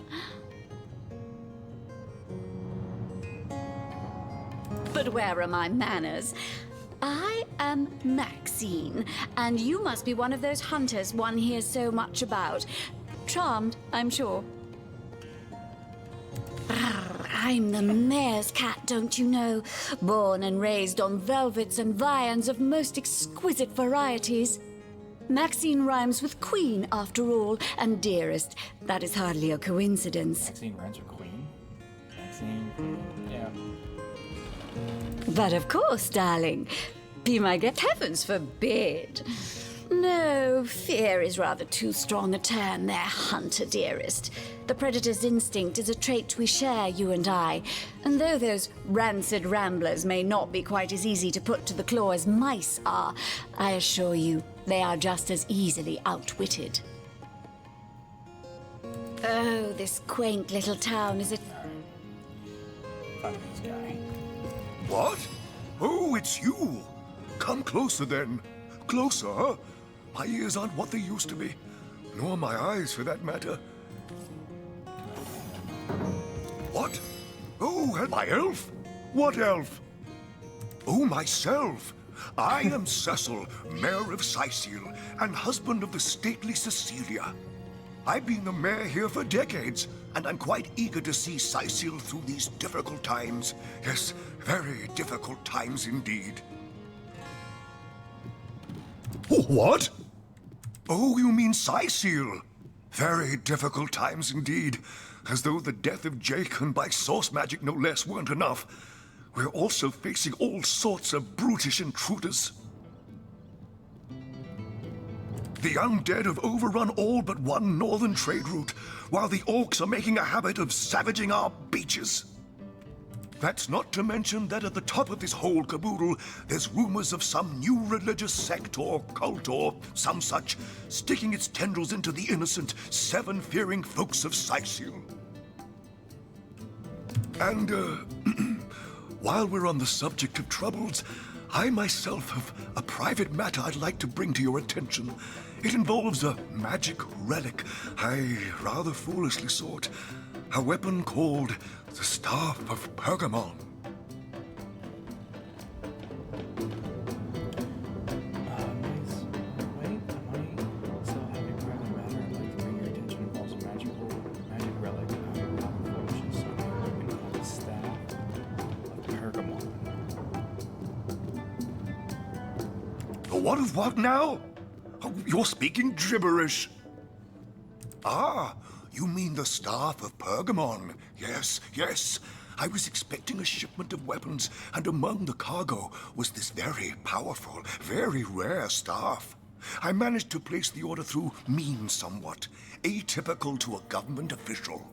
But where are my manners? I am Maxine, and you must be one of those hunters one hears so much about. Charmed, I'm sure. I'm the mayor's cat, don't you know? Born and raised on velvets and viands of most exquisite varieties. Maxine rhymes with queen, after all, and dearest. That is hardly a coincidence. Maxine rhymes with queen? Maxine, yeah. But of course, darling. Be my guest. Heavens forbid. No, fear is rather too strong a term there, hunter dearest. The predator's instinct is a trait we share, you and I. And though those rancid ramblers may not be quite as easy to put to the claw as mice are, I assure you, they are just as easily outwitted. Oh, this quaint little town is a... Fuck this guy. What? Oh, it's you. Come closer then. Closer, huh? My ears aren't what they used to be. Nor my eyes, for that matter. What? Oh, and my elf? What elf? Oh, myself. I am Cecil, Mayor of Sicile, and husband of the stately Cecilia. I've been the mayor here for decades, and I'm quite eager to see Sicile through these difficult times. Yes, very difficult times indeed. What? Oh, you mean Sicile? Very difficult times indeed. As though the death of Jake, and by source magic no less, weren't enough. We're also facing all sorts of brutish intruders. The undead have overrun all but one northern trade route, while the orcs are making a habit of savaging our beaches. That's not to mention that at the top of this whole caboodle, there's rumors of some new religious sect or cult or some such sticking its tendrils into the innocent, seven-fearing folks of Sicile. And, while we're on the subject of troubles, I myself have a private matter I'd like to bring to your attention. It involves a magic relic I rather foolishly sought. A weapon called the Staff of Pergamon. What of what now? Oh, you're speaking gibberish. Ah, you mean the Staff of Pergamon. Yes, yes. I was expecting a shipment of weapons, and among the cargo was this very powerful, very rare staff. I managed to place the order through means somewhat, atypical to a government official.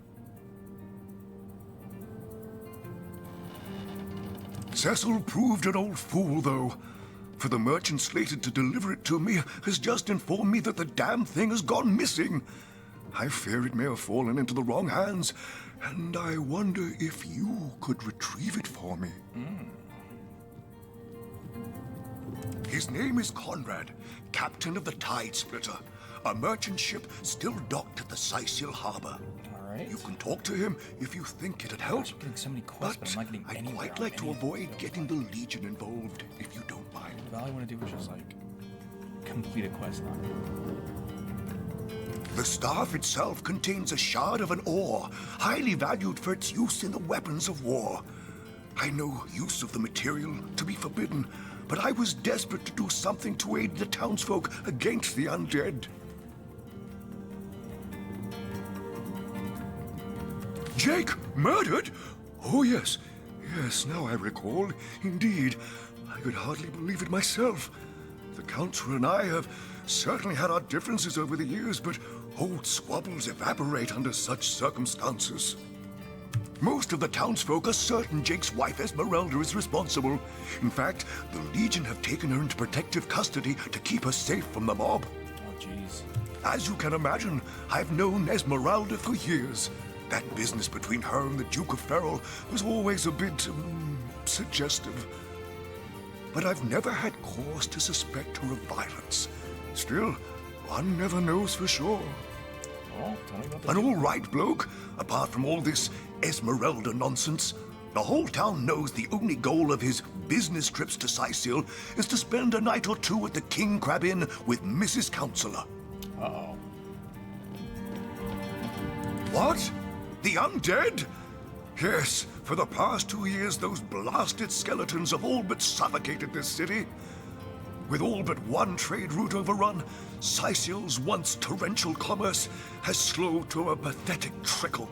Cecil proved an old fool, though. For the merchant slated to deliver it to me has just informed me that the damn thing has gone missing. I fear it may have fallen into the wrong hands, and I wonder if you could retrieve it for me. His name is Conrad, captain of the Tide Splitter, a merchant ship still docked at the Sicile harbor. You can talk to him if you think it'd help. I'm getting so many quests, but I'm not getting I'd anywhere quite like to avoid getting the Legion involved, if you don't mind. All I want to do is just, like, complete a quest line. The staff itself contains a shard of an ore, highly valued for its use in the weapons of war. I know use of the material to be forbidden, but I was desperate to do something to aid the townsfolk against the undead. Jake, murdered? Oh, yes. Yes, now I recall. Indeed. I could hardly believe it myself. The Council and I have certainly had our differences over the years, but old squabbles evaporate under such circumstances. Most of the townsfolk are certain Jake's wife Esmeralda is responsible. In fact, the Legion have taken her into protective custody to keep her safe from the mob. Oh, jeez. As you can imagine, I've known Esmeralda for years. That business between her and the Duke of Ferrol was always a bit suggestive. But I've never had cause to suspect her of violence. Still, one never knows for sure. Oh, tell me about the An Duke. all right bloke, apart from all this Esmeralda nonsense. The whole town knows the only goal of his business trips to Sicil is to spend a night or two at the King Crab Inn with Mrs. Counselor. Uh-oh. What? The undead? Yes, for the past 2 years, those blasted skeletons have all but suffocated this city. With all but one trade route overrun, Sicil's once torrential commerce has slowed to a pathetic trickle.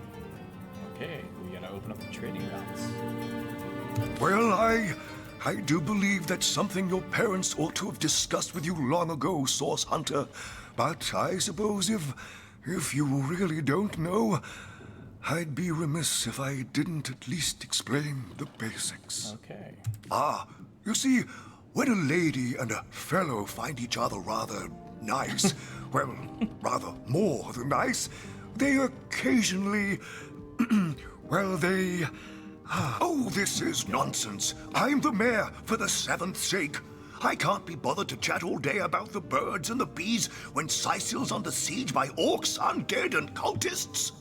Okay, we gotta open up the trading routes. Well, I do believe that's something your parents ought to have discussed with you long ago, Source Hunter. But I suppose if you really don't know, I'd be remiss if I didn't at least explain the basics. Okay. Ah, you see, when a lady and a fellow find each other rather nice, well, rather more than nice, they occasionally, well, they... Oh, this is nonsense. I'm the mayor for the 7th sake. I can't be bothered to chat all day about the birds and the bees when Sicil's under siege by orcs, undead, and cultists.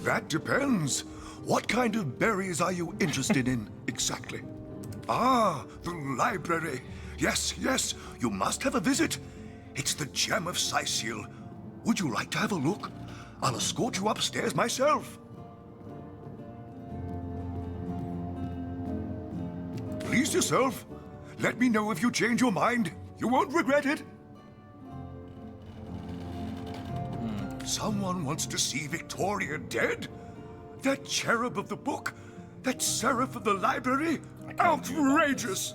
That depends. What kind of berries are you interested in, exactly? Ah, the library. Yes, yes, you must have a visit. It's the gem of Sicil. Would you like to have a look? I'll escort you upstairs myself. Please yourself. Let me know if you change your mind. You won't regret it. Someone wants to see Victoria dead? That cherub of the book? That seraph of the library? Outrageous!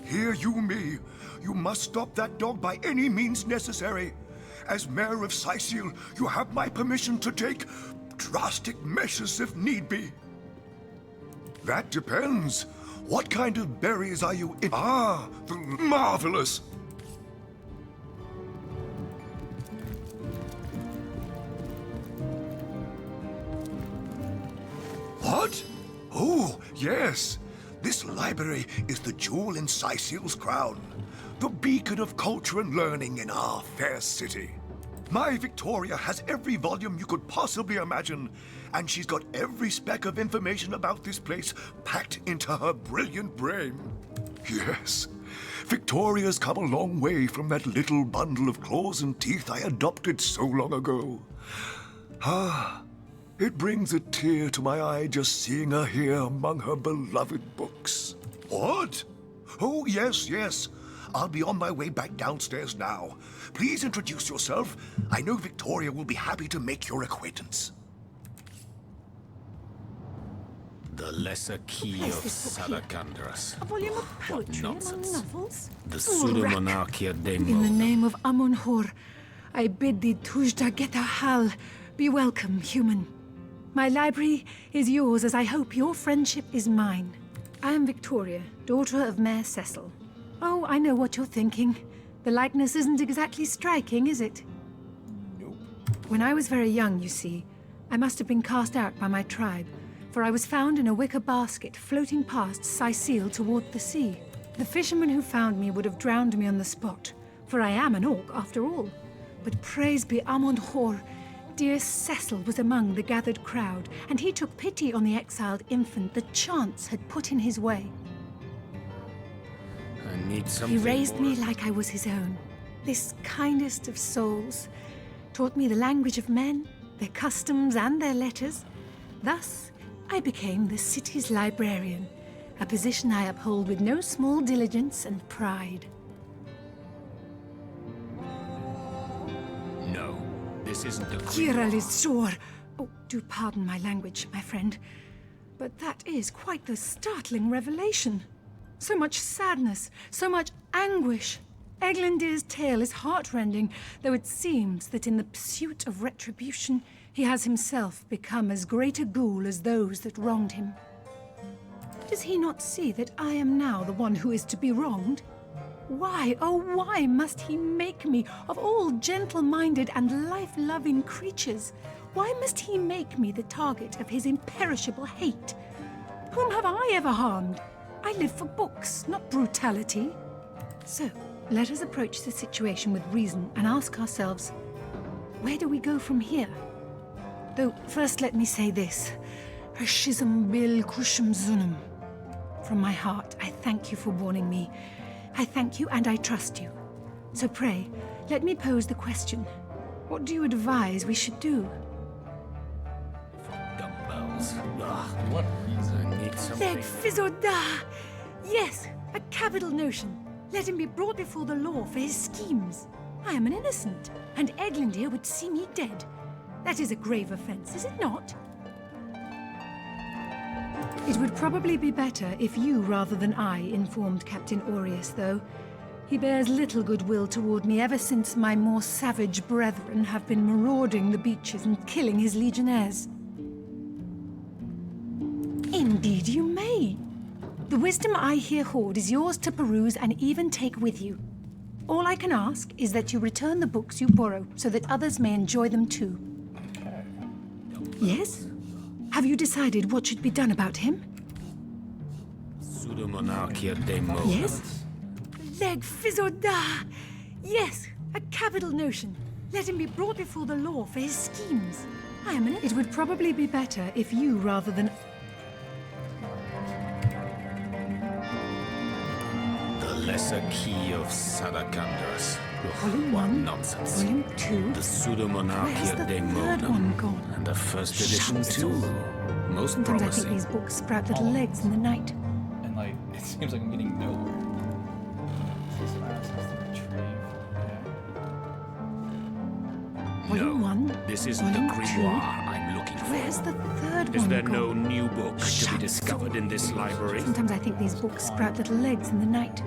Hear you me. You must stop that dog by any means necessary. As mayor of Sicil, you have my permission to take drastic measures if need be. That depends. What kind of berries are you in? Ah, the marvelous! What? Oh, yes. This library is the jewel in Sicil's crown, the beacon of culture and learning in our fair city. My Victoria has every volume you could possibly imagine, and she's got every speck of information about this place packed into her brilliant brain. Yes, Victoria's come a long way from that little bundle of claws and teeth I adopted so long ago. Ah, it brings a tear to my eye just seeing her here among her beloved books. What? Oh, yes, yes. I'll be on my way back downstairs now. Please introduce yourself. I know Victoria will be happy to make your acquaintance. The Lesser Key of Salacandras. A volume of poetry among nonsense. novels? The Fool Pseudo-Monarchia In the name of Amon-Hor, I bid thee Tujda Geta Hal, be welcome, human. My library is yours, as I hope your friendship is mine. I am Victoria, daughter of Mayor Cecil. Oh, I know what you're thinking. The likeness isn't exactly striking, is it? Nope. When I was very young, you see, I must have been cast out by my tribe, for I was found in a wicker basket floating past Sicil toward the sea. The fisherman who found me would have drowned me on the spot, for I am an orc after all. But praise be Amon-Hor, dear Cecil was among the gathered crowd, and he took pity on the exiled infant that chance had put in his way. I need He something raised me more. like I was his own, this kindest of souls, taught me the language of men, their customs and their letters. Thus, I became the city's librarian, a position I uphold with no small diligence and pride. No, this isn't the Kira Lizor! Oh, do pardon my language, my friend, but that is quite the startling revelation. So much sadness, so much anguish. Eglandir's tale is heartrending, though it seems that in the pursuit of retribution, he has himself become as great a ghoul as those that wronged him. Does he not see that I am now the one who is to be wronged? Why, oh why must he make me, of all gentle-minded and life-loving creatures, Why must he make me the target of his imperishable hate? Whom have I ever harmed? I live for books, not brutality. So, let us approach the situation with reason and ask ourselves, where do we go from here? Though, first let me say this. Hashizm bil kushum zunum. From my heart, I thank you for warning me. I thank you and I trust you. So pray, let me pose the question. What do you advise we should do? Dumbbells. Ugh, what reason? I need something. Leg Fizoda! Yes, a capital notion. Let him be brought before the law for his schemes. I am an innocent, and Eglandir would see me dead. That is a grave offense, is it not? It would probably be better if you rather than I informed Captain Aureus, though. He bears little goodwill toward me ever since my more savage brethren have been marauding the beaches and killing his legionnaires. Indeed you may. The wisdom I here hoard is yours to peruse and even take with you. All I can ask is that you return the books you borrow so that others may enjoy them too. Okay. Yes? Have you decided what should be done about him? Pseudomonarchia demo. Yes? Leg Fizoda! Yes, a capital notion. Let him be brought before the law for his schemes. I am an... It would probably be better if you rather than... The lesser key of Sadakandras. Volume What 1, nonsense. Volume 2... The Where's Pseudomonarchia the de third Modum. one gone? And the first edition too. Most Sometimes I think promising. these books sprout little legs in the night. And like, it seems like I'm getting nowhere. This is fast as to retrieve. Volume 1, This isn't the Volume grimoire I'm looking 2... for. Where's the third Is one there gone? no new book to be discovered in this library? Sometimes I think these books sprout little legs in the night.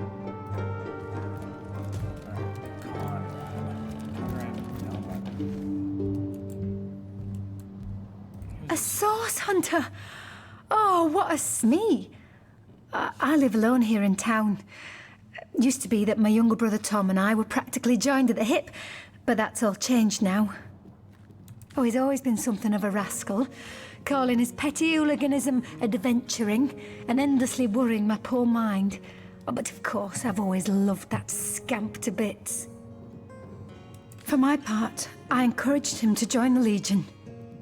A source hunter! Oh, what a smee! I live alone here in town. Used to be that my younger brother Tom and I were practically joined at the hip, but that's all changed now. Oh, he's always been something of a rascal, calling his petty hooliganism adventuring and endlessly worrying my poor mind. Oh, but of course, I've always loved that scamp to bits. For my part, I encouraged him to join the Legion.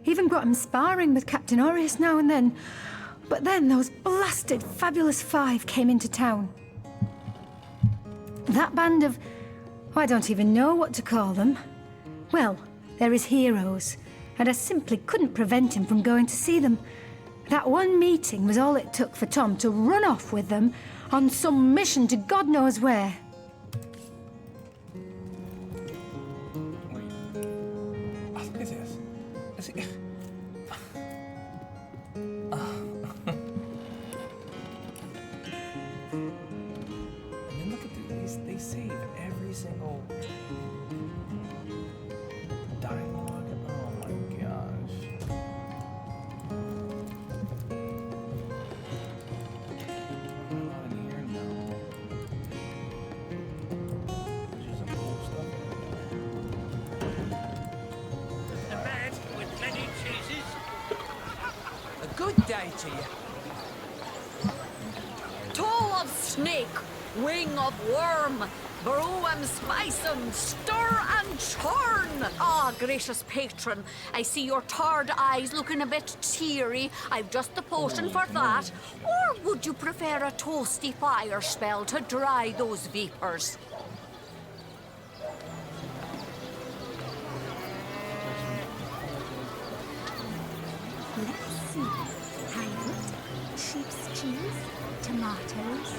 Even got him sparring with Captain Aureus now and then. But then those blasted Fabulous Five came into town. That band of... oh, I don't even know what to call them. Well, they're his heroes, and I simply couldn't prevent him from going to see them. That one meeting was all it took for Tom to run off with them on some mission to God knows where. Oh, look at this. Is it... And then look at these. They save every single dialogue. Oh my gosh. I'm not in here now. There's some cool stuff in there. A man with many cheeses. A good day to you. Toe of snake, wing of worm, brew and spice 'em, stir and churn. Ah, gracious patron, I see your tarred eyes looking a bit teary. I've just the potion for that. Or would you prefer a toasty fire spell to dry those vapors? Let's see. Pilot, sheep's cheese, tomatoes.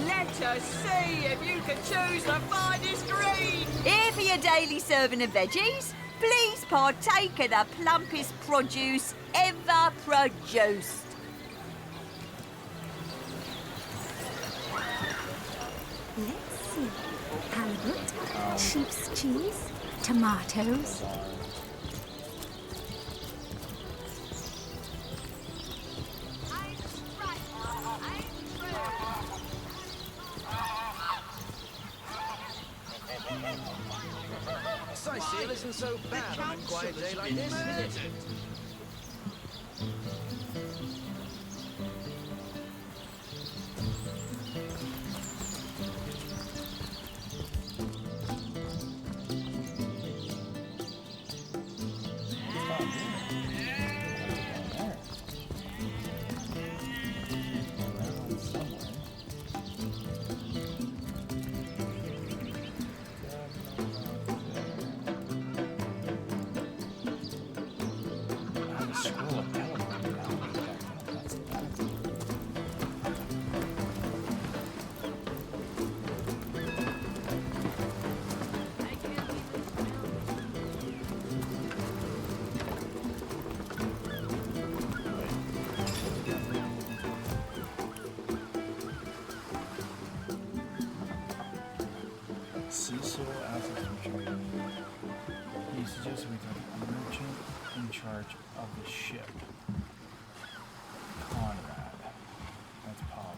Let us see if you can choose the finest green. Here for your daily serving of veggies, please partake of the plumpest produce ever produced. Let's see. Halibut, sheep's cheese, tomatoes. Seal isn't so bad on a quiet day like this, is it? Cecil assets retrieved. He suggests we talk to a merchant in charge of the ship. Conrad. That's Pablo.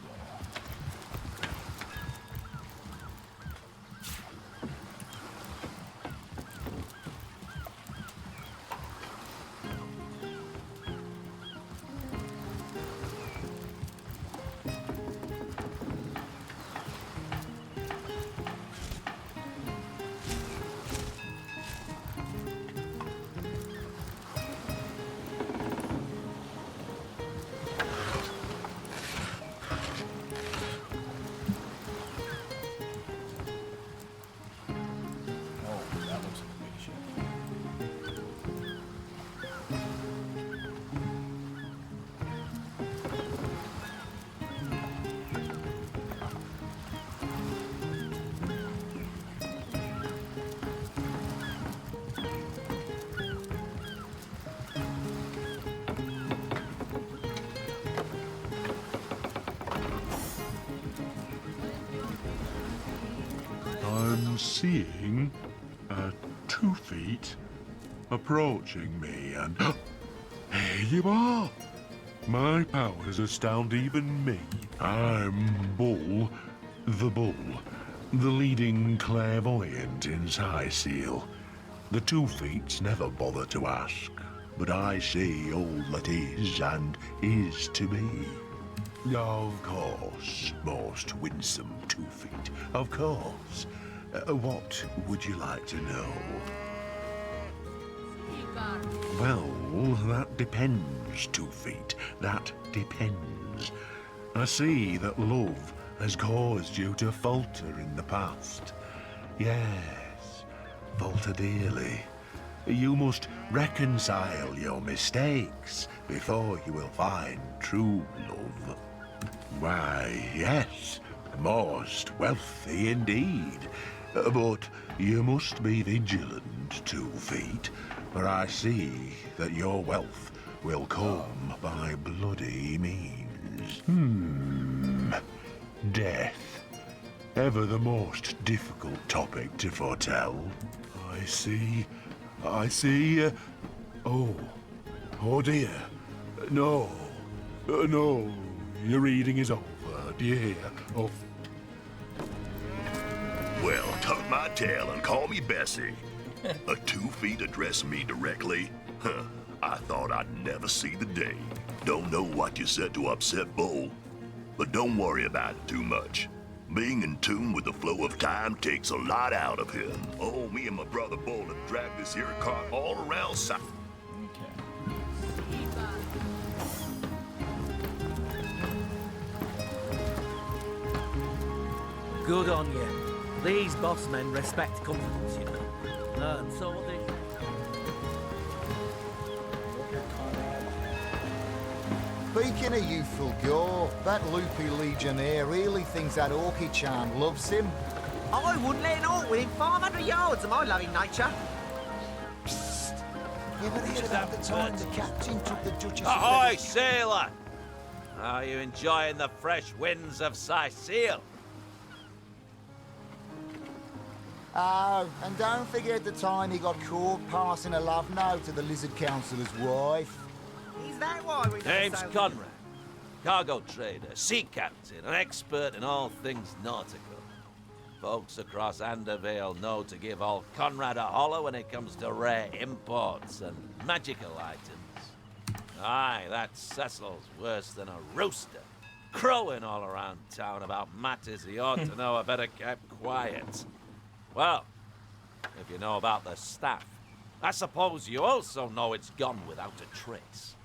I'm seeing 2 feet approaching me, and here you are. My powers astound even me. I'm Bull, the leading clairvoyant in Seal. The 2 feets never bother to ask, but I see all that is and is to be. Of course, most winsome 2 feet, of course. What would you like to know? Well, that depends, 2 feet. That depends. I see that love has caused you to falter in the past. Yes, falter dearly. You must reconcile your mistakes before you will find true love. Why, yes, most wealthy indeed. But you must be vigilant, 2 feet, for I see that your wealth will come by bloody means. Death. Ever the most difficult topic to foretell. I see. Oh dear. No. No. Your reading is over. Do you hear? Oh. Well, tuck my tail and call me Bessie. A 2 feet address me directly? Huh. I thought I'd never see the day. Don't know what you said to upset Bull, but don't worry about it too much. Being in tune with the flow of time takes a lot out of him. Oh, me and my brother Bull have dragged this here cart all around south. Good on you. These boss men respect confidence, you know. And so they... Speaking of youthful gore, that loopy legionnaire really thinks that Orky charm loves him. I wouldn't let an orc within 500 yards of my loving nature. Psst. You ever hear about the time the captain took the Duchess Ahoy, of sailor! Are you enjoying the fresh winds of Seal? Oh, and don't forget the time he got caught passing a love note to the Lizard Councillor's wife. Is that why we... Name's Conrad. Cargo trader, sea captain, an expert in all things nautical. Folks across Andervale know to give old Conrad a holler when it comes to rare imports and magical items. Aye, that Cecil's worse than a rooster, crowing all around town about matters he ought to know are better kept quiet. Well, if you know about the staff, I suppose you also know it's gone without a trace.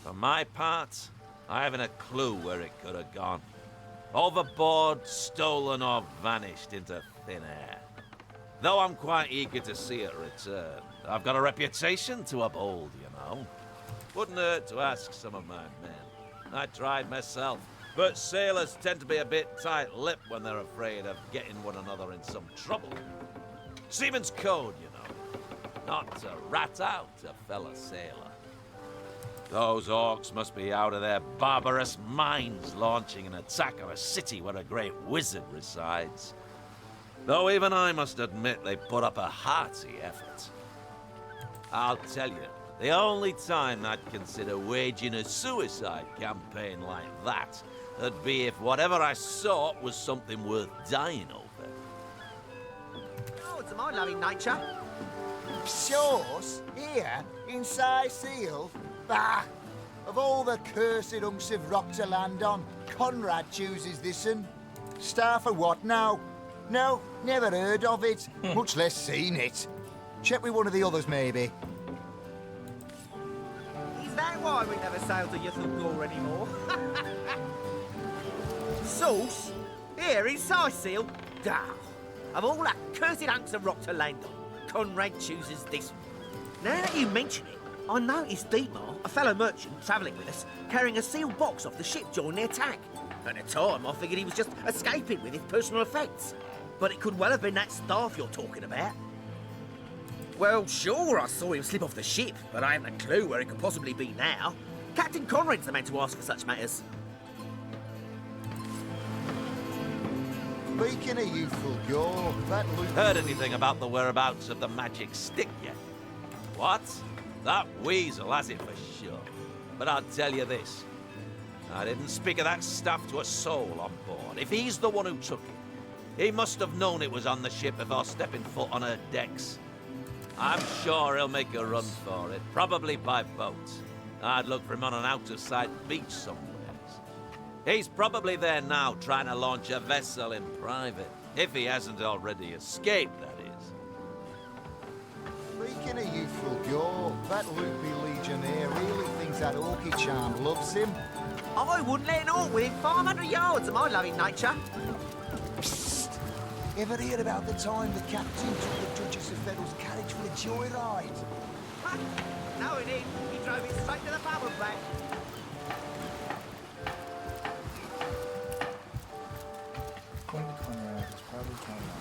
For my part, I haven't a clue where it could have gone. Overboard, stolen, or vanished into thin air. Though I'm quite eager to see it return. I've got a reputation to uphold, you know. Wouldn't hurt to ask some of my men. I tried myself, but sailors tend to be a bit tight-lipped when they're afraid of getting one another in some trouble. Seaman's code, you know. Not to rat out a fellow sailor. Those orcs must be out of their barbarous minds launching an attack on a city where a great wizard resides. Though even I must admit they put up a hearty effort. I'll tell you, the only time I'd consider waging a suicide campaign like that would be if whatever I sought was something worth dying over. Oh, it's my loving nature. Sauce? Here? In Seal? Bah! Of all the cursed hunks of rock to land on, Conrad chooses this'n. Star for what now? No, never heard of it, much less seen it. Check with one of the others, maybe. Is that why we never sail to Yathalgor anymore? Sauce? Here in Seal? Duh! Of all that cursed hunks of rock to land on, Conrad chooses this one. Now that you mention it, I noticed Dietmar, a fellow merchant travelling with us, carrying a sealed box off the ship during the attack. At the time, I figured he was just escaping with his personal effects. But it could well have been that staff you're talking about. Well, sure, I saw him slip off the ship, but I haven't a clue where it could possibly be now. Captain Conrad's the man to ask for such matters. Speaking of youthful gore, that Luke... Heard anything about the whereabouts of the magic stick yet? What? That weasel has it for sure. But I'll tell you this. I didn't speak of that stuff to a soul on board. If he's the one who took it, he must have known it was on the ship before stepping foot on her decks. I'm sure he'll make a run for it, probably by boat. I'd look for him on an out-of-sight beach somewhere. He's probably there now trying to launch a vessel in private, if he hasn't already escaped, that is. Speaking of youthful gore, that loopy legionnaire really thinks that Orky charm loves him. I wouldn't let an orc within 500 yards of my loving nature. Psst! Ever hear about the time the captain took the Duchess of Federal's carriage for a joyride? No, he didn't. He drove it straight to the pub and back. According to Conrad, it's probably counting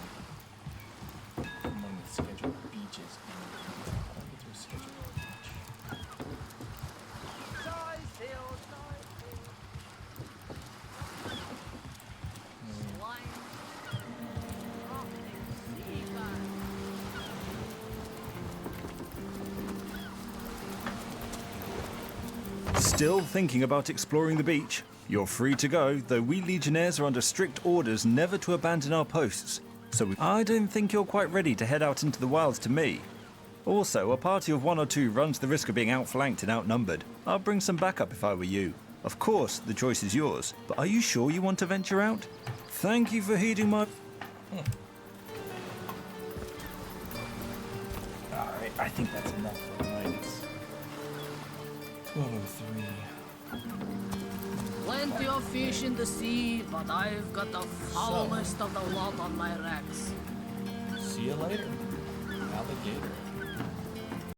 on among the scheduled beaches and according to a scheduled beach. Still thinking about exploring the beach? You're free to go, though we Legionnaires are under strict orders never to abandon our posts. So I don't think you're quite ready to head out into the wilds to me. Also, a party of 1 or 2 runs the risk of being outflanked and outnumbered. I'll bring some backup if I were you. Of course, the choice is yours, but are you sure you want to venture out? Thank you for heeding my... Alright, I think that's enough for tonight. It's 12:03. Plenty of fish in the sea, but I've got the foulest of the lot on my racks. See you later, alligator.